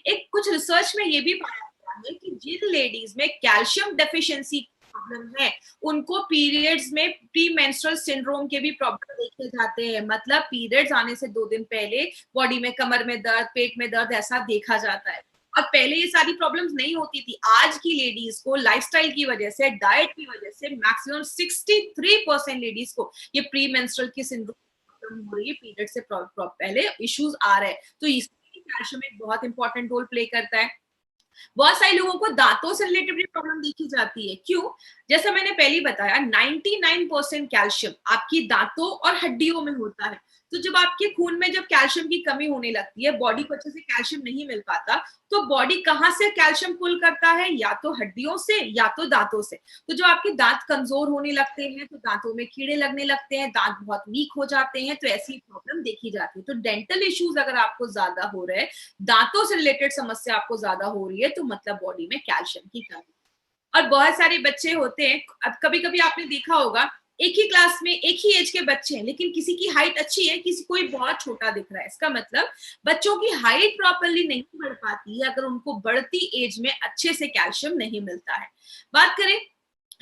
Speaker 1: एक कुछ रिसर्च में ये भी पाया गया है कि जिन लेडीज में कैल्शियम डेफिशिएंसी प्रॉब्लम है, उनको पीरियड्स में प्री मेंस्ट्रुअल सिंड्रोम के भी प्रॉब्लम देखे जाते हैं, मतलब पीरियड्स आने से 2 दिन पहले बॉडी में कमर में दर्द, पेट में दर्द ऐसा देखा जाता है। और पहले ये सारी प्रॉब्लम्स नहीं होती थी। आज की लेडीज को लाइफस्टाइल की वजह से, डाइट की वजह से मैक्सिमम 63% लेडीज को ये प्री मेंस्ट्रुअल की सिंड्रोम हो रही है, पीरियड से पहले इश्यूज आ रहे हैं। तो इसमें कैल्शियम एक बहुत इंपॉर्टेंट रोल प्ले करता है। बहुत सारे लोगों को दांतों से रिलेटेड भी प्रॉब्लम देखी जाती है। क्यों? जैसा मैंने पहले बताया, 99% कैल्शियम आपकी दांतों और हड्डियों में होता है। तो जब आपके खून में जब कैल्शियम की कमी होने लगती है, बॉडी को अच्छे से कैल्शियम नहीं मिल पाता, तो बॉडी कहाँ से कैल्शियम पुल करता है? या तो हड्डियों से या तो दांतों से। तो जब आपके दांत कमजोर होने लगते हैं तो दांतों में कीड़े लगने लगते हैं, दांत बहुत वीक हो जाते हैं, तो ऐसी प्रॉब्लम देखी जाती है। तो डेंटल इश्यूज अगर आपको ज्यादा हो रहे हैं, दांतों से रिलेटेड समस्या आपको ज्यादा हो रही है, तो मतलब बॉडी में कैल्शियम की कमी। और बहुत सारे बच्चे होते हैं, अब कभी कभी आपने देखा होगा, एक ही क्लास में एक ही एज के बच्चे हैं, लेकिन किसी की हाइट अच्छी है, किसी कोई बहुत छोटा दिख रहा है। इसका मतलब बच्चों की हाइट प्रॉपरली नहीं बढ़ पाती है अगर उनको बढ़ती एज में अच्छे से कैल्शियम नहीं मिलता है। बात करें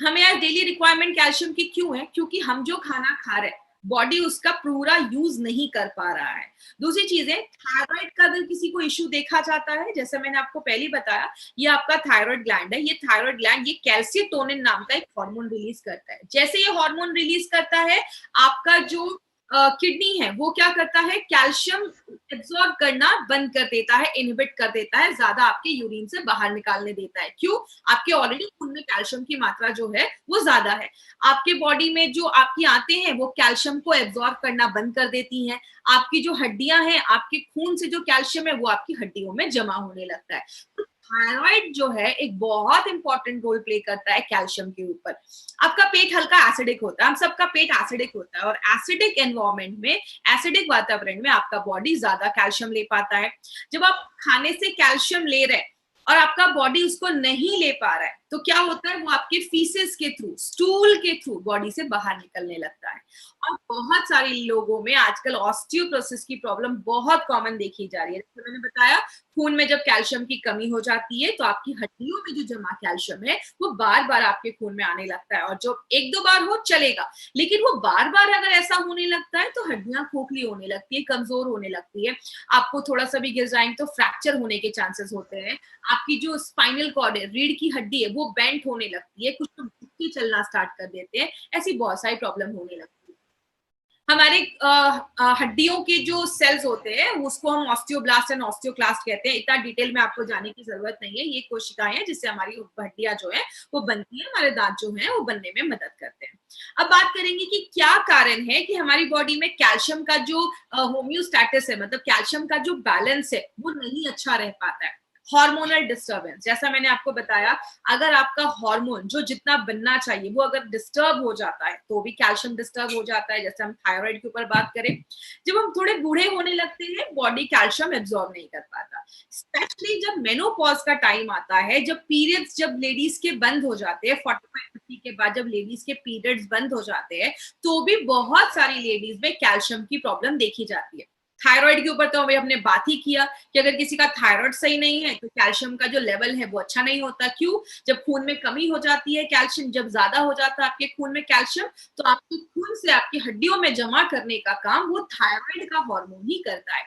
Speaker 1: हमें आज डेली रिक्वायरमेंट कैल्शियम की क्यों है? क्योंकि हम जो खाना खा रहे हैं बॉडी उसका पूरा यूज नहीं कर पा रहा है। दूसरी चीजें, थायराइड का अगर किसी को इश्यू देखा जाता है, जैसे मैंने आपको पहले बताया, ये आपका थायराइड ग्लैंड है। ये थायराइड ग्लैंड ये कैल्सिटोनिन नाम का एक हार्मोन रिलीज करता है। जैसे ये हार्मोन रिलीज करता है, आपका जो किडनी है वो क्या करता है? कैल्शियम एब्सॉर्ब करना बंद कर देता है, इनहिबिट कर देता है, ज्यादा आपके यूरिन से बाहर निकालने देता है। क्यों? आपके ऑलरेडी खून में कैल्शियम की मात्रा जो है वो ज्यादा है। आपके बॉडी में जो आपकी आंतें हैं वो कैल्शियम को एब्सॉर्ब करना बंद कर देती हैं। आपकी जो हड्डियां हैं, आपके खून से जो कैल्शियम है वो आपकी हड्डियों में जमा होने लगता है। तो थायराइड जो है एक बहुत इंपॉर्टेंट रोल प्ले करता है कैल्शियम के ऊपर। आपका पेट हल्का एसिडिक होता है, हम सबका पेट एसिडिक होता है, और एसिडिक एनवायरनमेंट में, एसिडिक वातावरण में आपका बॉडी ज्यादा कैल्शियम ले पाता है। जब आप खाने से कैल्शियम ले रहे हैं और आपका बॉडी उसको नहीं ले पा रहा है, तो क्या होता है, वो आपके फीसेस के थ्रू, स्टूल के थ्रू बॉडी से बाहर निकलने लगता है। और बहुत सारे लोगों में आजकल ऑस्टियोपोरोसिस की प्रॉब्लम बहुत कॉमन देखी जा रही है। जैसे मैंने बताया, खून में जब कैल्शियम की कमी हो जाती है तो आपकी हड्डियों में जो जमा कैल्शियम है वो बार बार आपके खून में आने लगता है, और जो एक दो बार हो चलेगा, लेकिन वो बार बार अगर ऐसा होने लगता है तो हड्डियां खोखली होने लगती है, कमजोर होने लगती है, आपको थोड़ा सा भी गिर जाएंगे तो फ्रैक्चर होने के चांसेस होते हैं, आपकी जो स्पाइनल कॉर्ड है, रीढ़ की हड्डी है, वो बेंट होने लगती है, कुछ लोग झुक के चलना स्टार्ट कर देते हैं, ऐसी बहुत सारी प्रॉब्लम होने लगती है। हमारे हड्डियों के जो सेल्स होते हैं उसको हम ऑस्टियोब्लास्ट एंड ऑस्टियोक्लास्ट कहते हैं। इतना डिटेल में आपको जाने की जरूरत नहीं है। ये कोशिकाएं हैं जिससे हमारी हड्डियां जो है वो बनती है, हमारे दांत जो है वो बनने में मदद करते हैं। अब बात करेंगे कि क्या कारण है कि हमारी बॉडी में कैल्शियम का जो होम्योस्टैटिस है, मतलब कैल्शियम का जो बैलेंस है वो नहीं अच्छा रह पाता है। हार्मोनल डिस्टर्बेंस, जैसा मैंने आपको बताया, अगर आपका हार्मोन जो जितना बनना चाहिए वो अगर डिस्टर्ब हो जाता है तो भी कैल्शियम डिस्टर्ब हो जाता है। जैसे हम थायराइड के ऊपर बात करें, जब हम थोड़े बूढ़े होने लगते हैं बॉडी कैल्शियम एब्जॉर्ब नहीं कर पाता, स्पेशली जब मेनोपॉज का टाइम आता है, जब पीरियड्स जब लेडीज के बंद हो जाते हैं 45-50 के बाद, जब लेडीज के पीरियड्स बंद हो जाते हैं तो भी बहुत सारी लेडीज में कैल्शियम की प्रॉब्लम देखी जाती है। थायराइड के ऊपर तो अभी हमने बात ही किया कि अगर किसी का थायराइड सही नहीं है तो कैल्शियम का जो लेवल है वो अच्छा नहीं होता। क्यों? जब खून में कमी हो जाती है, कैल्शियम जब ज्यादा हो जाता है आपके खून में कैल्शियम, तो आपके खून से आपकी हड्डियों में जमा करने का काम वो थायराइड का हार्मोन ही करता है।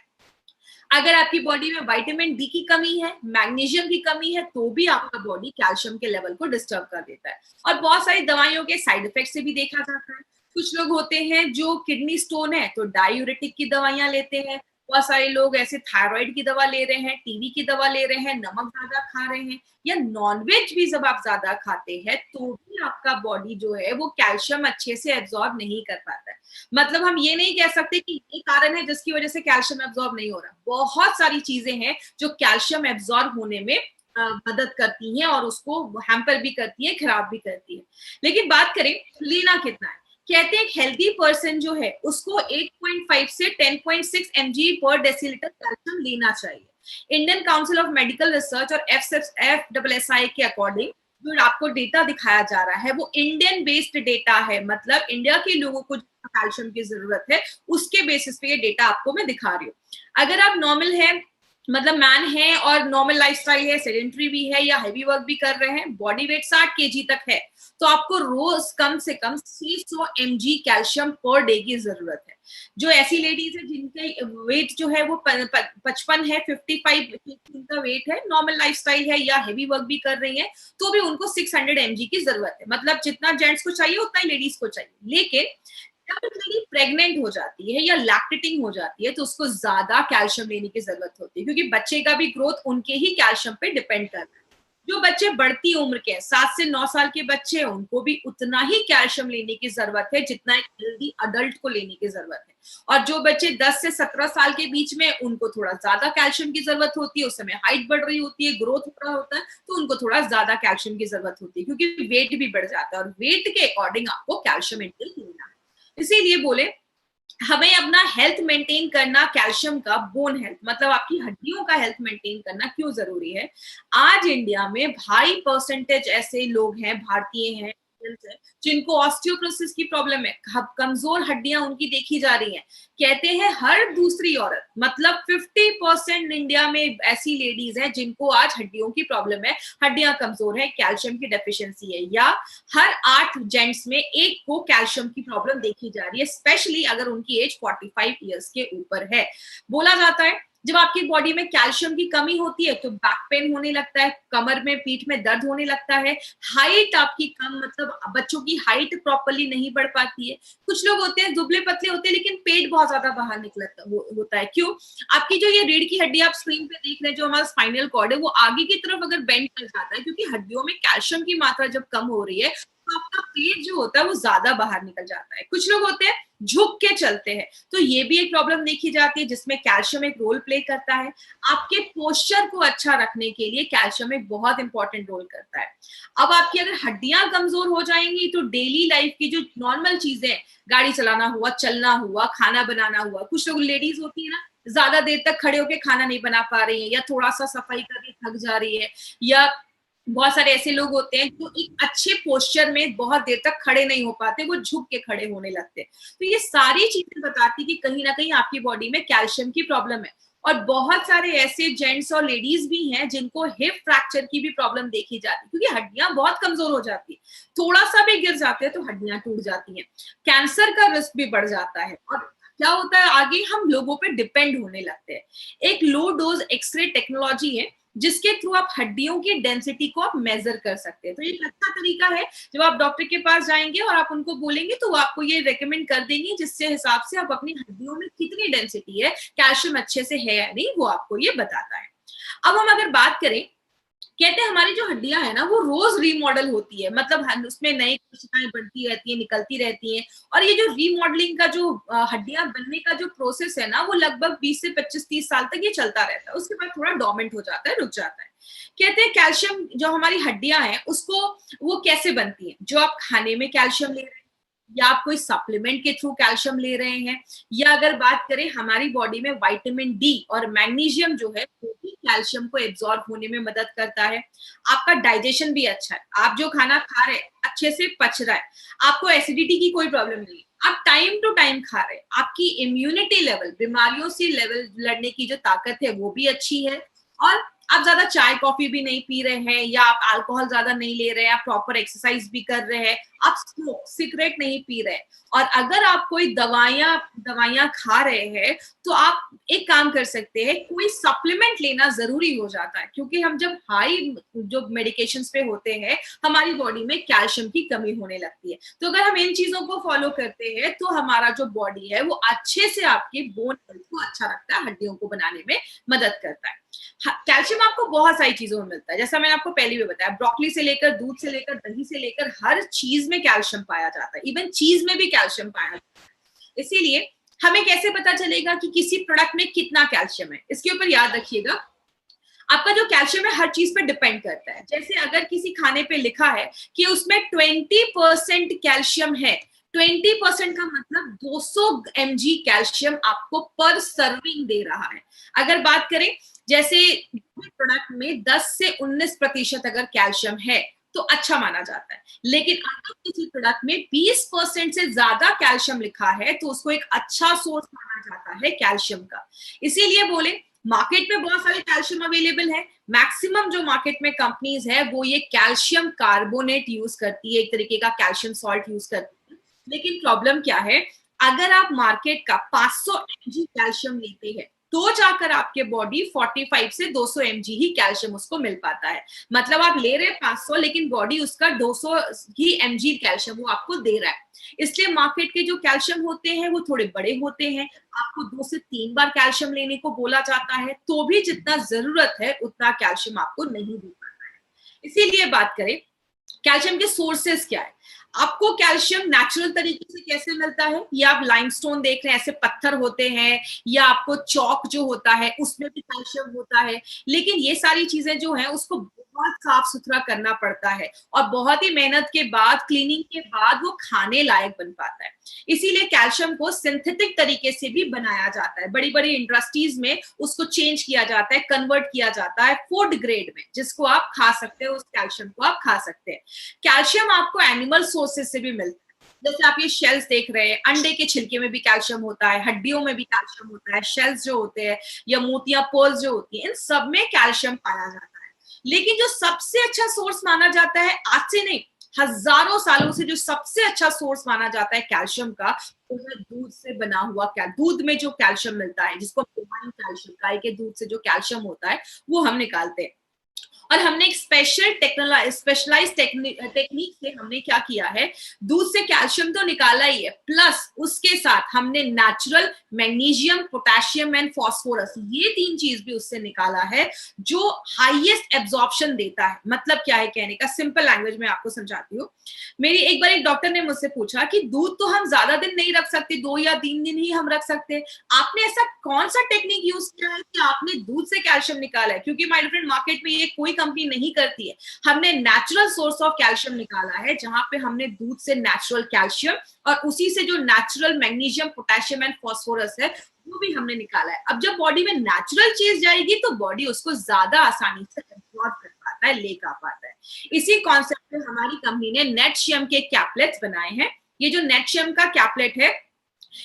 Speaker 1: अगर आपकी बॉडी में विटामिन डी की कमी है, मैग्नीशियम की कमी है, तो भी आपका बॉडी कैल्शियम के लेवल को डिस्टर्ब कर देता है। और बहुत सारी दवाइयों के साइड इफेक्ट से भी देखा जाता है। कुछ लोग होते हैं जो किडनी स्टोन है तो डायूरेटिक की दवाइयां लेते हैं, बहुत सारे लोग ऐसे थायराइड की दवा ले रहे हैं, टीबी की दवा ले रहे हैं, नमक ज्यादा खा रहे हैं, या नॉनवेज भी जब आप ज्यादा खाते हैं तो भी आपका बॉडी जो है वो कैल्शियम अच्छे से एब्जॉर्ब नहीं कर पाता है। मतलब हम ये नहीं कह सकते कि ये कारण है जिसकी वजह से कैल्शियम एब्जॉर्ब नहीं हो रहा। बहुत सारी चीजें हैं जो कैल्शियम एब्जॉर्ब होने में मदद करती हैं और उसको हैम्पर भी करती है, खराब भी करती है। लेकिन बात करें लेना कितना है, कहते हैं एक हेल्दी पर्सन जो है उसको 8.5 से 10.6 mg पर डेसीलिटर कैल्शियम लेना चाहिए। Indian council of medical research और FSSAI के अकॉर्डिंग जो आपको डेटा दिखाया जा रहा है वो इंडियन बेस्ड डेटा है, मतलब इंडिया के लोगों को कैल्शियम की जरूरत है उसके बेसिस पे ये डेटा आपको मैं दिखा रही हूँ। अगर आप नॉर्मल है, मतलब मैन है और नॉर्मल लाइफस्टाइल है, सेडेंटरी भी है या हैवी वर्क भी कर रहे हैं, बॉडी वेट 60 kg तक है, तो आपको रोज कम से कम 600 mg कैल्शियम पर डे की जरूरत है। जो ऐसी लेडीज है जिनके वेट जो है वो 55 है, 55 का वेट है, नॉर्मल लाइफस्टाइल है या हेवी वर्क भी कर रही है, तो भी उनको 600 mg की जरूरत है। मतलब जितना जेंट्स को चाहिए उतना ही लेडीज को चाहिए। लेकिन जब एक लेडी प्रेग्नेंट हो जाती है या लैक्टेटिंग हो जाती है तो उसको ज्यादा कैल्शियम लेने की जरूरत होती है, क्योंकि बच्चे का भी ग्रोथ उनके ही कैल्शियम पे डिपेंड करता है। जो बच्चे बढ़ती उम्र के हैं, 7 से 9 साल के बच्चे हैं, उनको भी उतना ही कैल्शियम लेने की जरूरत है जितना एक हेल्दी अडल्ट को लेने की जरूरत है। और जो बच्चे 10 से 17 साल के बीच में, उनको थोड़ा ज्यादा कैल्शियम की जरूरत होती है, उस समय हाइट बढ़ रही होती है, ग्रोथ हो रहा होता है, तो उनको थोड़ा ज्यादा कैल्शियम की जरूरत होती है, क्योंकि वेट भी बढ़ जाता है और वेट के अकॉर्डिंग आपको कैल्शियम इंटेक लेना है। इसीलिए बोले हमें अपना हेल्थ मेंटेन करना, कैल्शियम का बोन हेल्थ मतलब आपकी हड्डियों का हेल्थ मेंटेन करना क्यों जरूरी है। आज इंडिया में हाई परसेंटेज ऐसे लोग हैं, भारतीय हैं जिनको ऑस्टियोपोरोसिस की प्रॉब्लम है, कमजोर हड्डियां उनकी देखी जा रही हैं। कहते हैं हर दूसरी औरत, मतलब 50% इंडिया में ऐसी लेडीज हैं जिनको आज हड्डियों की प्रॉब्लम है, हड्डियां कमजोर है, कैल्शियम की डेफिशिएंसी है, या हर 8 जेंट्स में एक को कैल्शियम की प्रॉब्लम देखी जा रही है, स्पेशली अगर उनकी एज 45 ईयर्स के ऊपर है। बोला जाता है जब आपकी बॉडी में कैल्शियम की कमी होती है तो बैक पेन होने लगता है, कमर में, पीठ में दर्द होने लगता है, हाइट आपकी कम, मतलब बच्चों की हाइट प्रॉपर्ली नहीं बढ़ पाती है। कुछ लोग होते हैं दुबले पतले होते हैं लेकिन पेट बहुत ज्यादा बाहर निकलता होता है। क्यों? आपकी जो ये रीढ़ की हड्डी आप स्क्रीन पे देख रहे हैं, जो हमारा स्पाइनल कॉर्ड है, वो आगे की तरफ अगर बेंड कर जाता है, क्योंकि हड्डियों में कैल्शियम की मात्रा जब कम हो रही है तो आपका पेट जो होता है वो ज्यादा बाहर निकल जाता है। कुछ लोग होते हैं झुक के चलते हैं, तो ये भी एक प्रॉब्लम देखी जाती है जिसमें कैल्शियम एक रोल प्ले करता है। आपके पोस्चर को अच्छा रखने के लिए कैल्शियम एक बहुत इंपॉर्टेंट रोल करता है। अब आपकी अगर हड्डियां कमजोर हो जाएंगी तो डेली लाइफ की जो नॉर्मल चीजें, गाड़ी चलाना हुआ, चलना हुआ, खाना बनाना हुआ, कुछ लोग लेडीज होती है ना ज्यादा देर तक खड़े होके खाना नहीं बना पा रही है, या थोड़ा सा सफाई करके थक जा रही है, या बहुत सारे ऐसे लोग होते हैं जो एक अच्छे पोस्चर में बहुत देर तक खड़े नहीं हो पाते, वो झुक के खड़े होने लगते हैं। तो ये सारी चीजें बताती कि कहीं ना कहीं आपकी बॉडी में कैल्शियम की प्रॉब्लम है। और बहुत सारे ऐसे जेंट्स और लेडीज भी हैं जिनको हिप फ्रैक्चर की भी प्रॉब्लम देखी जाती है, क्योंकि हड्डियां बहुत कमजोर हो जाती है, थोड़ा सा भी गिर जाते हैं तो हड्डियां टूट जाती हैं, कैंसर का रिस्क भी बढ़ जाता है। और क्या होता है, आगे हम लोगों पे डिपेंड होने लगते हैं। एक लो डोज एक्सरे टेक्नोलॉजी है जिसके थ्रू आप हड्डियों की डेंसिटी को आप मेजर कर सकते हैं। तो ये एक अच्छा तरीका है, जब आप डॉक्टर के पास जाएंगे और आप उनको बोलेंगे तो वो आपको ये रेकमेंड कर देंगे, जिससे हिसाब से आप अपनी हड्डियों में कितनी डेंसिटी है, कैल्शियम अच्छे से है या नहीं, वो आपको ये बताता है। अब हम अगर बात करें, कहते हैं हमारी जो हड्डियां है ना वो रोज रीमॉडल होती है, मतलब उसमें नई कोशिकाएं बढ़ती रहती है, निकलती रहती हैं। और ये जो रीमॉडलिंग का जो हड्डियां बनने का जो प्रोसेस है ना, वो लगभग 20 से 25-30 साल तक ये चलता रहता है, उसके बाद थोड़ा डोमेंट हो जाता है, रुक जाता है। कहते हैं कैल्शियम जो हमारी हड्डियां हैं उसको, वो कैसे बनती है, जो आप खाने में कैल्शियम ले रहे हैं, या आप कोई सप्लीमेंट के थ्रू कैल्शियम ले रहे हैं, या अगर बात करें हमारी बॉडी में विटामिन डी और मैग्नीशियम जो है वो भी कैल्शियम को एब्जॉर्ब होने में मदद करता है। आपका डाइजेशन भी अच्छा है, आप जो खाना खा रहे हैं अच्छे से पच रहा है, आपको एसिडिटी की कोई प्रॉब्लम नहीं है, आप टाइम टू टाइम खा रहे हैं, आपकी इम्यूनिटी लेवल, बीमारियों से लेवल लड़ने की जो ताकत है वो भी अच्छी है, और आप ज्यादा चाय कॉफी भी नहीं पी रहे हैं, या आप अल्कोहल ज्यादा नहीं ले रहे हैं, आप प्रॉपर एक्सरसाइज भी कर रहे हैं, आप स्मोक सिगरेट नहीं पी रहे हैं, और अगर आप कोई दवाइयां खा रहे हैं तो आप एक काम कर सकते हैं, कोई सप्लीमेंट लेना जरूरी हो जाता है, क्योंकि हम जब हाई जो मेडिकेशंस पे होते हैं हमारी बॉडी में कैल्शियम की कमी होने लगती है। तो अगर हम इन चीजों को फॉलो करते हैं तो हमारा जो बॉडी है वो अच्छे से आपके बोन हेल्थ को अच्छा रखता है, हड्डियों को बनाने में मदद करता है। कैल्शियम आपको बहुत सारी चीजों में मिलता है, जैसा मैंने आपको पहले भी बताया, ब्रोकली से लेकर, दूध से लेकर, दही से लेकर, हर चीज में कैल्शियम पाया जाता है, इवन चीज में भी कैल्शियम पाया जाता है। इसीलिए हमें कैसे पता चलेगा कि किसी प्रोडक्ट में कितना कैल्शियम है, इसके ऊपर याद रखिएगा, आपका जो कैल्शियम है हर चीज पे डिपेंड करता है। जैसे अगर किसी खाने पे लिखा है कि उसमें 20% कैल्शियम है, 20% का मतलब 200 mg कैल्शियम आपको पर सर्विंग दे रहा है। अगर बात करें जैसे प्रोडक्ट में 10 से 19% अगर कैल्शियम है तो अच्छा माना जाता है, लेकिन अगर किसी प्रोडक्ट में 20% से ज्यादा कैल्शियम लिखा है तो उसको एक अच्छा सोर्स माना जाता है कैल्शियम का। इसीलिए बोले मार्केट में बहुत सारे कैल्शियम अवेलेबल है, मैक्सिमम जो मार्केट में कंपनीज है वो ये कैल्शियम कार्बोनेट यूज करती है, एक तरीके का कैल्शियम सॉल्ट यूज करती है। लेकिन प्रॉब्लम क्या है, अगर आप मार्केट का 500 mg कैल्शियम लेते हैं तो जाकर आपके बॉडी 45 से 200 mg ही कैल्शियम उसको मिल पाता है। मतलब आप ले रहे हैं 500 लेकिन बॉडी उसका 200 ही mg कैल्शियम वो आपको दे रहा है। इसलिए मार्केट के जो कैल्शियम होते हैं वो थोड़े बड़े होते हैं, आपको 2 से 3 बार कैल्शियम लेने को बोला जाता है, तो भी जितना जरूरत है उतना कैल्शियम आपको नहीं मिल पाता है। इसीलिए बात करें कैल्शियम के सोर्सेस क्या है, आपको कैल्शियम नेचुरल तरीके से कैसे मिलता है, या आप लाइमस्टोन देख रहे हैं ऐसे पत्थर होते हैं, या आपको चौक जो होता है उसमें भी कैल्शियम होता है, लेकिन ये सारी चीजें जो है उसको बहुत साफ सुथरा करना पड़ता है और बहुत ही मेहनत के बाद, क्लीनिंग के बाद वो खाने लायक बन पाता है। इसीलिए कैल्शियम को सिंथेटिक तरीके से भी बनाया जाता है, बड़ी बड़ी इंडस्ट्रीज में उसको चेंज किया जाता है, कन्वर्ट किया जाता है फूड ग्रेड में, जिसको आप खा सकते हो, उस कैल्शियम को आप खा सकते हैं। कैल्शियम आपको एनिमल सोर्सेस से भी मिलता है, जैसे आप ये शेल्स देख रहे हैं, अंडे के छिलके में भी कैल्शियम होता है, हड्डियों में भी कैल्शियम होता है, शेल्स जो होते हैं या मोतियां पर्ल्स जो होती हैं, इन सब में कैल्शियम पाया जाता है। लेकिन जो सबसे अच्छा सोर्स माना जाता है, आज से नहीं हजारों सालों से जो सबसे अच्छा सोर्स माना जाता है कैल्शियम का, वो है दूध से बना हुआ दूध में जो कैल्शियम मिलता है, जिसको कैल्शियम, गाय के दूध से जो कैल्शियम होता है वो हम निकालते हैं। और हमने एक स्पेशलाइज टेक्निक से हमने क्या किया है, दूध से कैल्शियम तो निकाला ही है, प्लस उसके साथ हमने natural magnesium, potassium and phosphorus, ये 3 चीज भी उससे निकाला है जो हाईएस्ट एब्जॉर्प्शन देता है। मतलब क्या है कहने का, सिंपल लैंग्वेज में आपको समझाती हूँ। मेरी एक बार एक डॉक्टर ने मुझसे पूछा कि दूध तो हम ज्यादा दिन नहीं रख सकते, 2 या 3 दिन ही हम रख सकते हैं, आपने ऐसा कौन सा टेक्निक यूज किया है कि आपने दूध से कैल्शियम निकाला है? क्योंकि माय फ्रेंड मार्केट में ये ये कोई कंपनी नहीं करती है। हमने नेचुरल सोर्स ऑफ कैल्शियम निकाला है, जहां पे हमने दूध से नेचुरल कैल्शियम और उसी से जो natural magnesium, potassium and phosphorus है वो भी हमने निकाला है। अब जब बॉडी में नेचुरल चीज जाएगी तो बॉडी उसको ज्यादा आसानी से एब्जॉर्ब कर पाता है, ले पाता है। इसी कॉन्सेप्ट पे हमारी कंपनी ने नेटशियम के कैपलेट्स बनाए हैं। ये जो नेटशियम का कैपलेट है,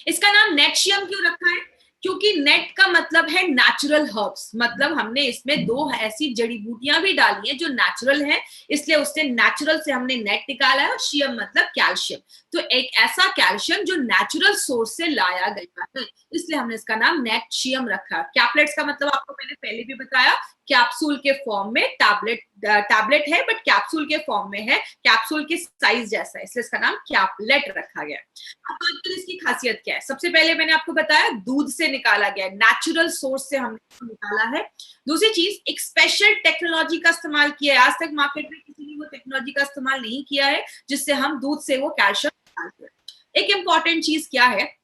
Speaker 1: इसका नाम नेटशियम क्यों रखा है? क्योंकि नेट का मतलब है नेचुरल हर्ब्स, मतलब हमने इसमें दो ऐसी जड़ी बूटियां भी डाली हैं जो नेचुरल हैं, इसलिए उससे नेचुरल से हमने नेट निकाला है। और शियम मतलब कैल्शियम, तो एक ऐसा कैल्शियम जो नेचुरल सोर्स से लाया गया है, इसलिए हमने इसका नाम नेटशियम रखा। कैपलेट्स का मतलब आपको मैंने पहले भी बताया, कैप्सूल के फॉर्म में, टैबलेट है बट कैप्सूल के फॉर्म में है, कैप्सूल के साइज जैसा है, इसलिए इसका नाम कैपलेट रखा गया। अब बात करें इसकी खासियत क्या है। सबसे पहले मैंने आपको बताया दूध से निकाला गया, नेचुरल सोर्स से हमने निकाला है। दूसरी चीज, एक स्पेशल टेक्नोलॉजी का इस्तेमाल किया है। आज तक मार्केट में किसी ने वो टेक्नोलॉजी का इस्तेमाल नहीं किया है जिससे हम दूध से वो कैल्शियम निकालते हैं। एक इंपॉर्टेंट चीज क्या है,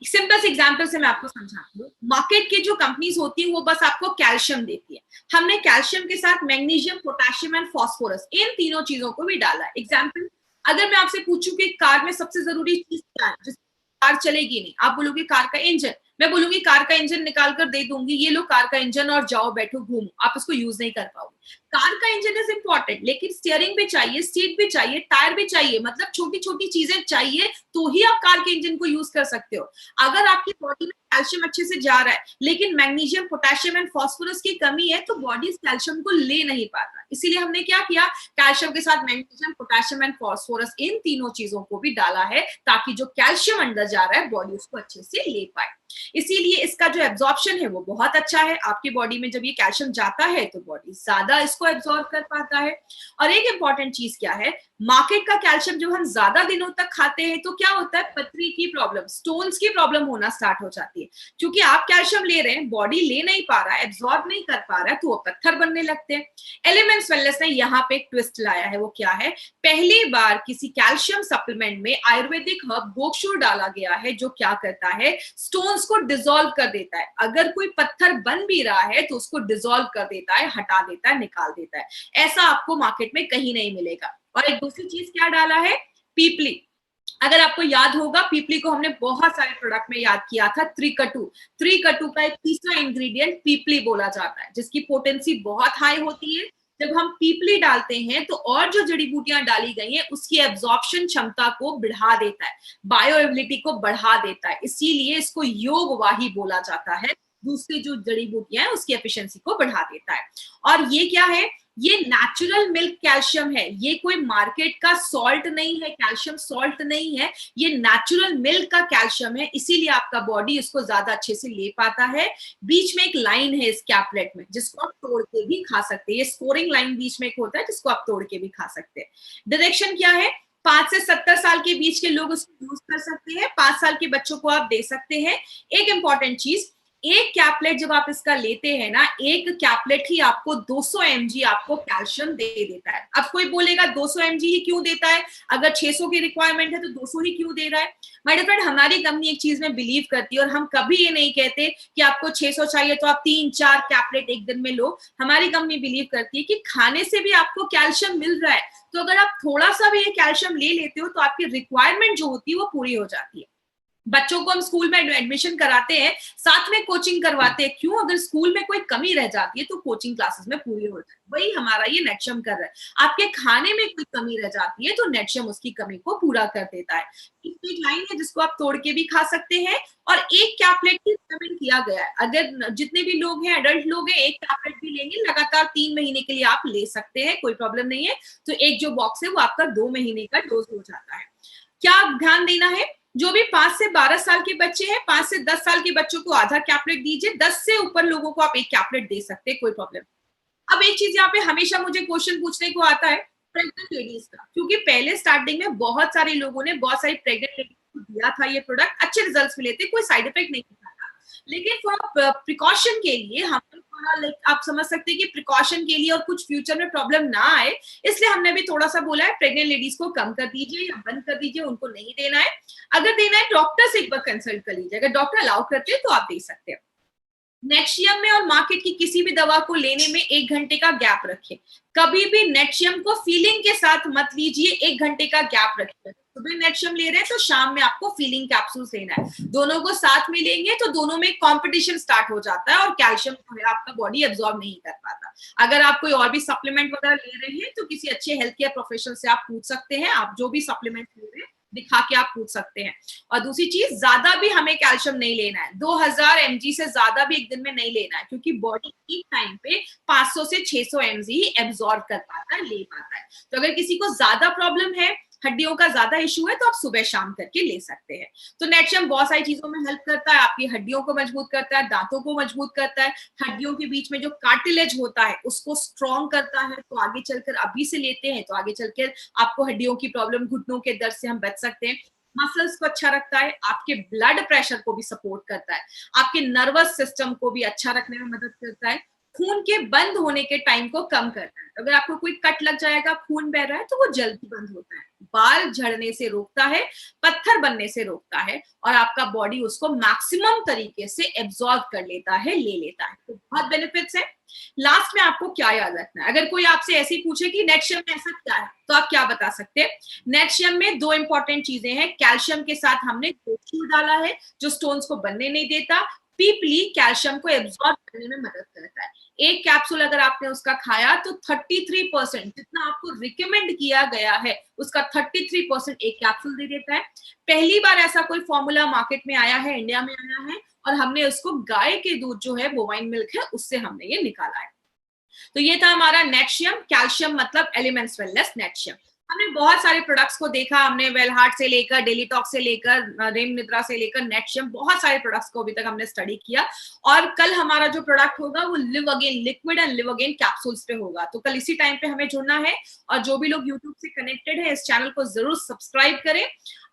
Speaker 1: सिंपल एग्जांपल से मैं आपको समझाती हूँ। मार्केट की जो कंपनीज होती है वो बस आपको कैल्शियम देती है। हमने कैल्शियम के साथ मैग्नीशियम, पोटेशियम एंड फास्फोरस, इन तीनों चीजों को भी डाला है। एग्जांपल, अगर मैं आपसे पूछूं कि कार में सबसे जरूरी चीज क्या है, जिससे कार चलेगी नहीं, आप बोलोगे कार का इंजन, मैं बोलूंगी कार का इंजन निकाल कर दे दूंगी, ये लो कार का इंजन और जाओ बैठो घूमो, आप उसको यूज नहीं कर पाओगे। कार का इंजन इज इंपॉर्टेंट, लेकिन स्टीयरिंग भी चाहिए, सीट भी चाहिए, टायर भी चाहिए, मतलब छोटी छोटी चीजें चाहिए तो ही आप कार के इंजन को यूज कर सकते हो। अगर आपकी बॉडी में कैल्शियम अच्छे से जा रहा है लेकिन मैग्नीशियम, पोटेशियम एंड फास्फोरस की कमी है तो बॉडी इस कैल्शियम को ले नहीं पाता। इसीलिए हमने क्या किया, कैल्शियम के साथ मैग्नीशियम, पोटेशियम एंड फास्फोरस, इन तीनों चीजों को भी डाला है ताकि जो कैल्शियम अंदर जा रहा है बॉडी उसको अच्छे से ले पाए। इसीलिए इसका जो एब्जॉर्प्शन है वो बहुत अच्छा है। आपकी बॉडी में जब ये कैल्शियम जाता है तो बॉडी ज्यादा इसको एब्जॉर्ब कर पाता है। और एक इंपॉर्टेंट चीज क्या है, मार्केट का कैल्शियम जब हम ज्यादा दिनों तक खाते हैं तो क्या होता है, पथरी की प्रॉब्लम, स्टोन्स की प्रॉब्लम होना स्टार्ट हो जाती है। क्योंकि आप कैल्शियम ले रहे हैं, बॉडी ले नहीं पा रहा है, एब्जॉर्ब नहीं कर पा रहा है, तो वो पत्थर बनने लगते हैं। एलिमेंट्स वेलनेस ने यहाँ पे एक ट्विस्ट लाया है। वो क्या है, पहली बार किसी कैल्शियम सप्लीमेंट में आयुर्वेदिक हर्ब गोक्षुर डाला गया है, जो क्या करता है, स्टोन्स को डिसॉल्व कर देता है। अगर कोई पत्थर बन भी रहा है तो उसको डिसॉल्व कर देता है, हटा देता है, निकाल देता है। ऐसा आपको मार्केट में कहीं नहीं मिलेगा। और एक दूसरी चीज क्या डाला है, पीपली। अगर आपको याद होगा, पीपली को हमने बहुत सारे प्रोडक्ट में याद किया था, त्रिकटु का एक तीसरा इंग्रेडिएंट पीपली बोला जाता है, जिसकी पोटेंसी बहुत हाई होती है। जब हम पीपली डालते हैं तो और जो जड़ी बूटियां डाली गई हैं उसकी एब्जॉर्प्शन क्षमता को बढ़ा देता है, बायोएबिलिटी को बढ़ा देता है, इसीलिए इसको योगवाही बोला जाता है। दूसरी जो जड़ी बूटियां हैं उसकी एफिशिएंसी को बढ़ा देता है। और ये क्या है, ये नेचुरल मिल्क कैल्शियम है, ये कोई मार्केट का सॉल्ट नहीं है, कैल्शियम सॉल्ट नहीं है, ये नेचुरल मिल्क का कैल्शियम है, इसीलिए आपका बॉडी इसको ज्यादा अच्छे से ले पाता है। बीच में एक लाइन है इस कैपलेट में जिसको आप तोड़ के भी खा सकते हैं, ये स्कोरिंग लाइन बीच में एक होता है जिसको आप तोड़ के भी खा सकते हैं। डायरेक्शन क्या है, 5 से 70 साल के बीच के लोग उसको यूज कर सकते हैं, 5 साल के बच्चों को आप दे सकते हैं। एक इंपॉर्टेंट चीज, एक कैपलेट जब आप इसका लेते हैं ना, एक कैपलेट ही आपको 200 mg आपको कैल्शियम दे देता है। अब कोई बोलेगा 200 mg ही क्यों देता है, अगर 600 की रिक्वायरमेंट है तो 200 ही क्यों दे रहा है। माय डियर फ्रेंड, हमारी कंपनी एक चीज में बिलीव करती है और हम कभी ये नहीं कहते कि आपको 600 चाहिए तो आप 3-4 कैपलेट एक दिन में लो। हमारी कंपनी बिलीव करती है कि खाने से भी आपको कैल्शियम मिल रहा है, तो अगर आप थोड़ा सा भी ये कैल्शियम ले लेते हो तो आपकी रिक्वायरमेंट जो होती है वो पूरी हो जाती है। बच्चों को हम स्कूल में एडमिशन कराते हैं, साथ में कोचिंग करवाते हैं, क्यों, अगर स्कूल में कोई कमी रह जाती है तो कोचिंग क्लासेस में पूरी हो जाए। वही हमारा ये नेटशियम कर रहा है। आपके खाने में कोई कमी रह जाती है तो नेटशियम उसकी कमी को पूरा कर देता है। एक लाइन है जिसको आप तोड़ के भी खा सकते हैं और एक कैपलेट ही रिकमेंड किया गया है। अगर जितने भी लोग हैं, एडल्ट लोग हैं, एक कैपलेट भी लेंगे, लगातार 3 महीने के लिए आप ले सकते हैं, कोई प्रॉब्लम नहीं है। तो एक जो बॉक्स है वो आपका 2 महीने का डोज हो जाता है। क्या ध्यान देना है, जो भी 5 से 12 साल के बच्चे हैं, 5 से 10 साल के बच्चों को आधा कैपलेट दीजिए, 10 से ऊपर लोगों को आप एक कैपलेट दे सकते हैं, कोई प्रॉब्लम। अब एक चीज यहाँ पे हमेशा मुझे क्वेश्चन पूछने को आता है प्रेग्नेंट लेडीज का, क्योंकि पहले स्टार्टिंग में बहुत सारे लोगों ने, बहुत सारी प्रेग्नेंट लेडीज को दिया था ये प्रोडक्ट, अच्छे रिजल्ट्स मिले थे, कोई साइड इफेक्ट नहीं था। लेकिन फॉर प्रिकॉशन के लिए हम थोड़ा, लाइक आप समझ सकते हैं कि प्रिकॉशन के लिए और कुछ फ्यूचर में प्रॉब्लम ना आए, इसलिए हमने भी थोड़ा सा बोला है प्रेग्नेंट लेडीज को कम कर दीजिए या बंद कर दीजिए, उनको नहीं देना है। अगर देना है डॉक्टर से एक बार कंसल्ट कर लीजिए, अगर डॉक्टर अलाउ करते हैं तो आप दे सकते हैं। नेटशियम में और मार्केट की किसी भी दवा को लेने में 1 घंटे का गैप रखें। कभी भी नेटशियम को फीलिंग के साथ मत लीजिए, 1 घंटे का गैप रखिए। सुबह नेटशियम ले रहे हैं तो शाम में आपको फीलिंग कैप्सूल्स लेना है। दोनों को साथ में लेंगे तो दोनों में कंपटीशन स्टार्ट हो जाता है और कैल्शियम जो है आपका बॉडी एब्जॉर्ब नहीं कर पाता। अगर आप कोई और भी सप्लीमेंट वगैरह ले रहे हैं तो किसी अच्छे हेल्थ केयर प्रोफेशनल से आप पूछ सकते हैं। आप जो भी सप्लीमेंट ले रहे हैं दिखा के आप पूछ सकते हैं। और दूसरी चीज, ज्यादा भी हमें कैल्शियम नहीं लेना है, 2000 mg से ज्यादा भी एक दिन में नहीं लेना है, क्योंकि बॉडी एक टाइम पे 500 से 600 mg ही एब्जॉर्ब कर पाता है, ले पाता है। तो अगर किसी को ज्यादा प्रॉब्लम है, हड्डियों का ज्यादा इशू है, तो आप सुबह शाम करके ले सकते हैं। तो नेटशियम बहुत सारी चीजों में हेल्प करता है, आपकी हड्डियों को मजबूत करता है, दांतों को मजबूत करता है, हड्डियों के बीच में जो कार्टिलेज होता है उसको स्ट्रॉन्ग करता है। तो आगे चलकर, अभी से लेते हैं तो आगे चलकर आपको हड्डियों की प्रॉब्लम, घुटनों के दर्द से हम बच सकते हैं। मसल्स को अच्छा रखता है, आपके ब्लड प्रेशर को भी सपोर्ट करता है, आपके नर्वस सिस्टम को भी अच्छा रखने में मदद करता है, खून के बंद होने के टाइम को कम करता है। अगर आपको कोई कट लग जाएगा, खून बह रहा है, तो वो जल्दी बंद होता है। बाल झड़ने से रोकता है, पत्थर बनने से रोकता है, और आपका बॉडी उसको मैक्सिमम तरीके से एब्जॉर्ब कर लेता है, ले लेता है। तो बहुत बेनिफिट्स है। लास्ट में आपको क्या याद रखना है, अगर कोई आपसे ऐसे ही पूछे कि नेटशियम में ऐसा क्या है, तो आप क्या बता सकते हैं? नेटशियम में 2 इंपॉर्टेंट चीजें हैं। कैल्शियम के साथ हमने कैल्शियम डाला है जो स्टोन्स को बनने नहीं देता। पीपली कैल्शियम को एब्जॉर्ब करने में मदद करता है। एक कैप्सूल अगर आपने उसका खाया तो 33% जितना आपको रिकमेंड किया गया है उसका 33% एक कैप्सूल दे देता है। पहली बार ऐसा कोई फॉर्मूला मार्केट में आया है, इंडिया में आया है, और हमने उसको गाय के दूध जो है, बोवाइन मिल्क है, उससे हमने ये निकाला है। तो ये था हमारा नेटशियम। कैल्शियम मतलब एलिमेंट्स वेलनेस नेटशियम। हमने बहुत सारे प्रोडक्ट्स को देखा, हमने वेल हार्ट से लेकर, डेली टॉक से लेकर, रेम निद्रा से लेकर नेटशियम, बहुत सारे प्रोडक्ट्स को अभी तक हमने स्टडी किया। और कल हमारा जो प्रोडक्ट होगा वो live again liquid and live again capsules पे होगा। तो कल इसी टाइम पे हमें जुड़ना है, और जो भी लोग यूट्यूब से कनेक्टेड है इस चैनल को जरूर सब्सक्राइब करें।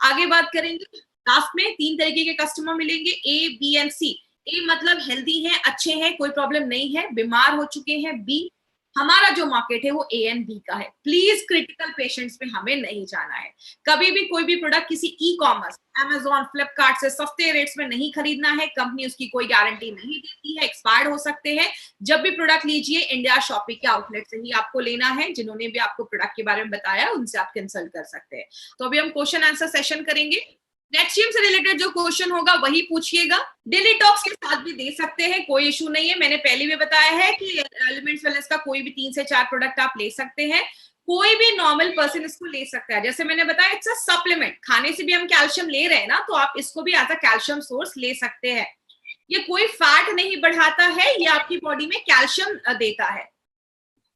Speaker 1: आगे बात करेंगे, लास्ट में 3 तरीके के कस्टमर मिलेंगे, ए, बी एंड सी। ए मतलब हेल्दी है, अच्छे हैं, कोई प्रॉब्लम नहीं है, बीमार हो चुके हैं। बी, हमारा जो मार्केट है वो ए एंड बी का है। प्लीज क्रिटिकल पेशेंट्स पे हमें नहीं जाना है। कभी भी कोई भी प्रोडक्ट किसी ई कॉमर्स, अमेजॉन, फ्लिपकार्ट से सस्ते रेट्स में नहीं खरीदना है। कंपनी उसकी कोई गारंटी नहीं देती है, एक्सपायर्ड हो सकते हैं। जब भी प्रोडक्ट लीजिए इंडिया शॉपिंग के आउटलेट से ही आपको लेना है। जिन्होंने भी आपको प्रोडक्ट के बारे में बताया उनसे आप कंसल्ट कर सकते हैं। तो अभी हम क्वेश्चन आंसर सेशन करेंगे। नेटशियम से रिलेटेड जो क्वेश्चन होगा वही पूछिएगा। डेली टॉक्स के साथ भी दे सकते हैं, कोई इशू नहीं है। मैंने पहले भी बताया है कि एलिमेंट्स वेलनेस का कोई भी 3 से 4 प्रोडक्ट आप ले सकते हैं। कोई भी नॉर्मल पर्सन इसको ले सकता है। जैसे मैंने बताया, इट्स अ सप्लीमेंट, खाने से भी हम कैल्शियम ले रहे हैं ना, तो आप इसको भी एज अ कैल्शियम सोर्स ले सकते हैं। ये कोई फैट नहीं बढ़ाता है, ये आपकी बॉडी में कैल्शियम देता है।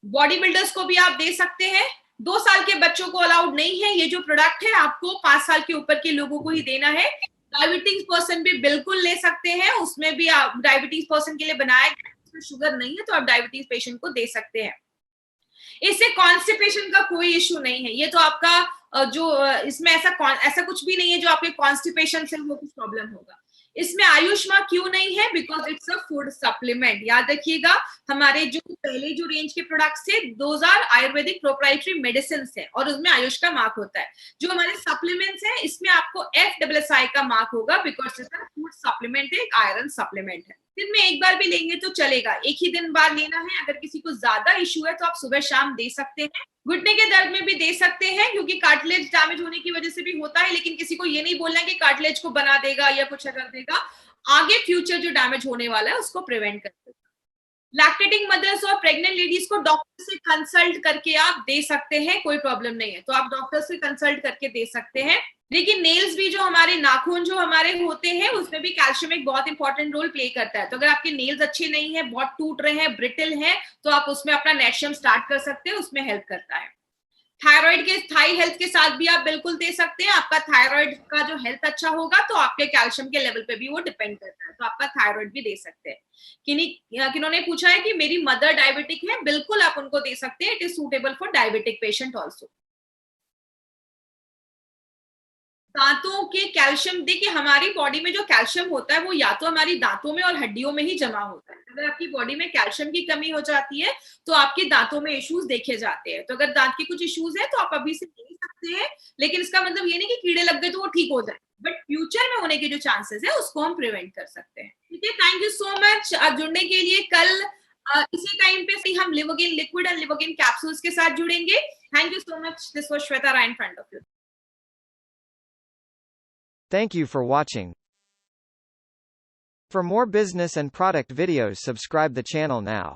Speaker 1: बॉडी बिल्डर्स को भी आप दे सकते हैं। 2 साल के बच्चों को अलाउड नहीं है। ये जो प्रोडक्ट है आपको 5 साल के ऊपर के लोगों को ही देना है। डायबिटीज पर्सन भी बिल्कुल ले सकते हैं, उसमें भी आप डायबिटीज पर्सन के लिए बनाया गया, उसमें शुगर नहीं है, तो आप डायबिटीज पेशेंट को दे सकते हैं। इससे कॉन्स्टिपेशन का कोई इशू नहीं है। ये तो आपका इसमें ऐसा कुछ भी नहीं है जो आपके कॉन्स्टिपेशन से वो कुछ प्रॉब्लम होगा। इसमें आयुष्मा क्यों नहीं है? Because it's a food supplement. याद रखिएगा, हमारे जो पहले जो रेंज के प्रोडक्ट्स थे 2000 आयुर्वेदिक प्रोप्राइटरी मेडिसिन है, और उसमें आयुष का मार्क होता है। जो हमारे सप्लीमेंट्स है इसमें आपको FSSAI का मार्क होगा, because it's a food supplement है, आयरन सप्लीमेंट है। दिन में एक बार भी लेंगे तो चलेगा, एक ही दिन बाद लेना है। अगर किसी को ज्यादा इशू है तो आप सुबह शाम दे सकते हैं। घुटने के दर्द में भी दे सकते हैं, क्योंकि कार्टिलेज डैमेज होने की वजह से भी होता है। लेकिन किसी को ये नहीं बोलना है कि कार्टिलेज को बना देगा या कुछ कर देगा, आगे फ्यूचर जो डैमेज होने वाला है उसको प्रिवेंट कर देगा। लैक्टेटिंग मदर्स और प्रेग्नेंट लेडीज को डॉक्टर से कंसल्ट करके आप दे सकते हैं, कोई प्रॉब्लम नहीं है। तो आप डॉक्टर से कंसल्ट करके दे सकते हैं। लेकिन नेल्स भी, जो हमारे नाखून जो हमारे होते हैं, उसमें भी कैल्शियम एक बहुत इंपॉर्टेंट रोल प्ले करता है। तो अगर आपके नेल्स अच्छे नहीं है, बहुत टूट रहे हैं, ब्रिटल हैं, तो आप उसमें अपना नेटशियम स्टार्ट कर सकते हैं, उसमें हेल्प करता है। थायराइड के, थाई हेल्थ के साथ भी आप बिल्कुल दे सकते हैं। आपका थायराइड का जो हेल्थ अच्छा होगा तो आपके कैल्शियम के लेवल पे भी वो डिपेंड करता है। तो आपका थायराइड भी दे सकते हैं। किन्होंने पूछा है कि मेरी मदर डायबिटिक है, बिल्कुल आप उनको दे सकते हैं। It is suitable for diabetic patient also. दांतों के कैल्शियम, देखिए हमारी बॉडी में जो कैल्शियम होता है वो या तो हमारी दांतों में और हड्डियों में ही जमा होता है। अगर आपकी बॉडी में कैल्शियम की कमी हो जाती है तो आपके दांतों में इश्यूज देखे जाते हैं। तो अगर दांत के कुछ इश्यूज है तो आप अभी से ले सकते हैं, लेकिन इसका मतलब ये नहीं कि कीड़े लग गए तो वो ठीक हो जाए। बट फ्यूचर में होने के जो चांसेस है उसको हम प्रिवेंट कर सकते हैं। ठीक है, थैंक यू सो मच जुड़ने के लिए। कल इसी टाइम पे हम लिवोगेन लिक्विड और लिवोगेन कैप्सूल्स के साथ जुड़ेंगे। Thank you so much. This was Shweta Rai in front of you.
Speaker 3: Thank you for watching. For more business and product videos, subscribe the channel now.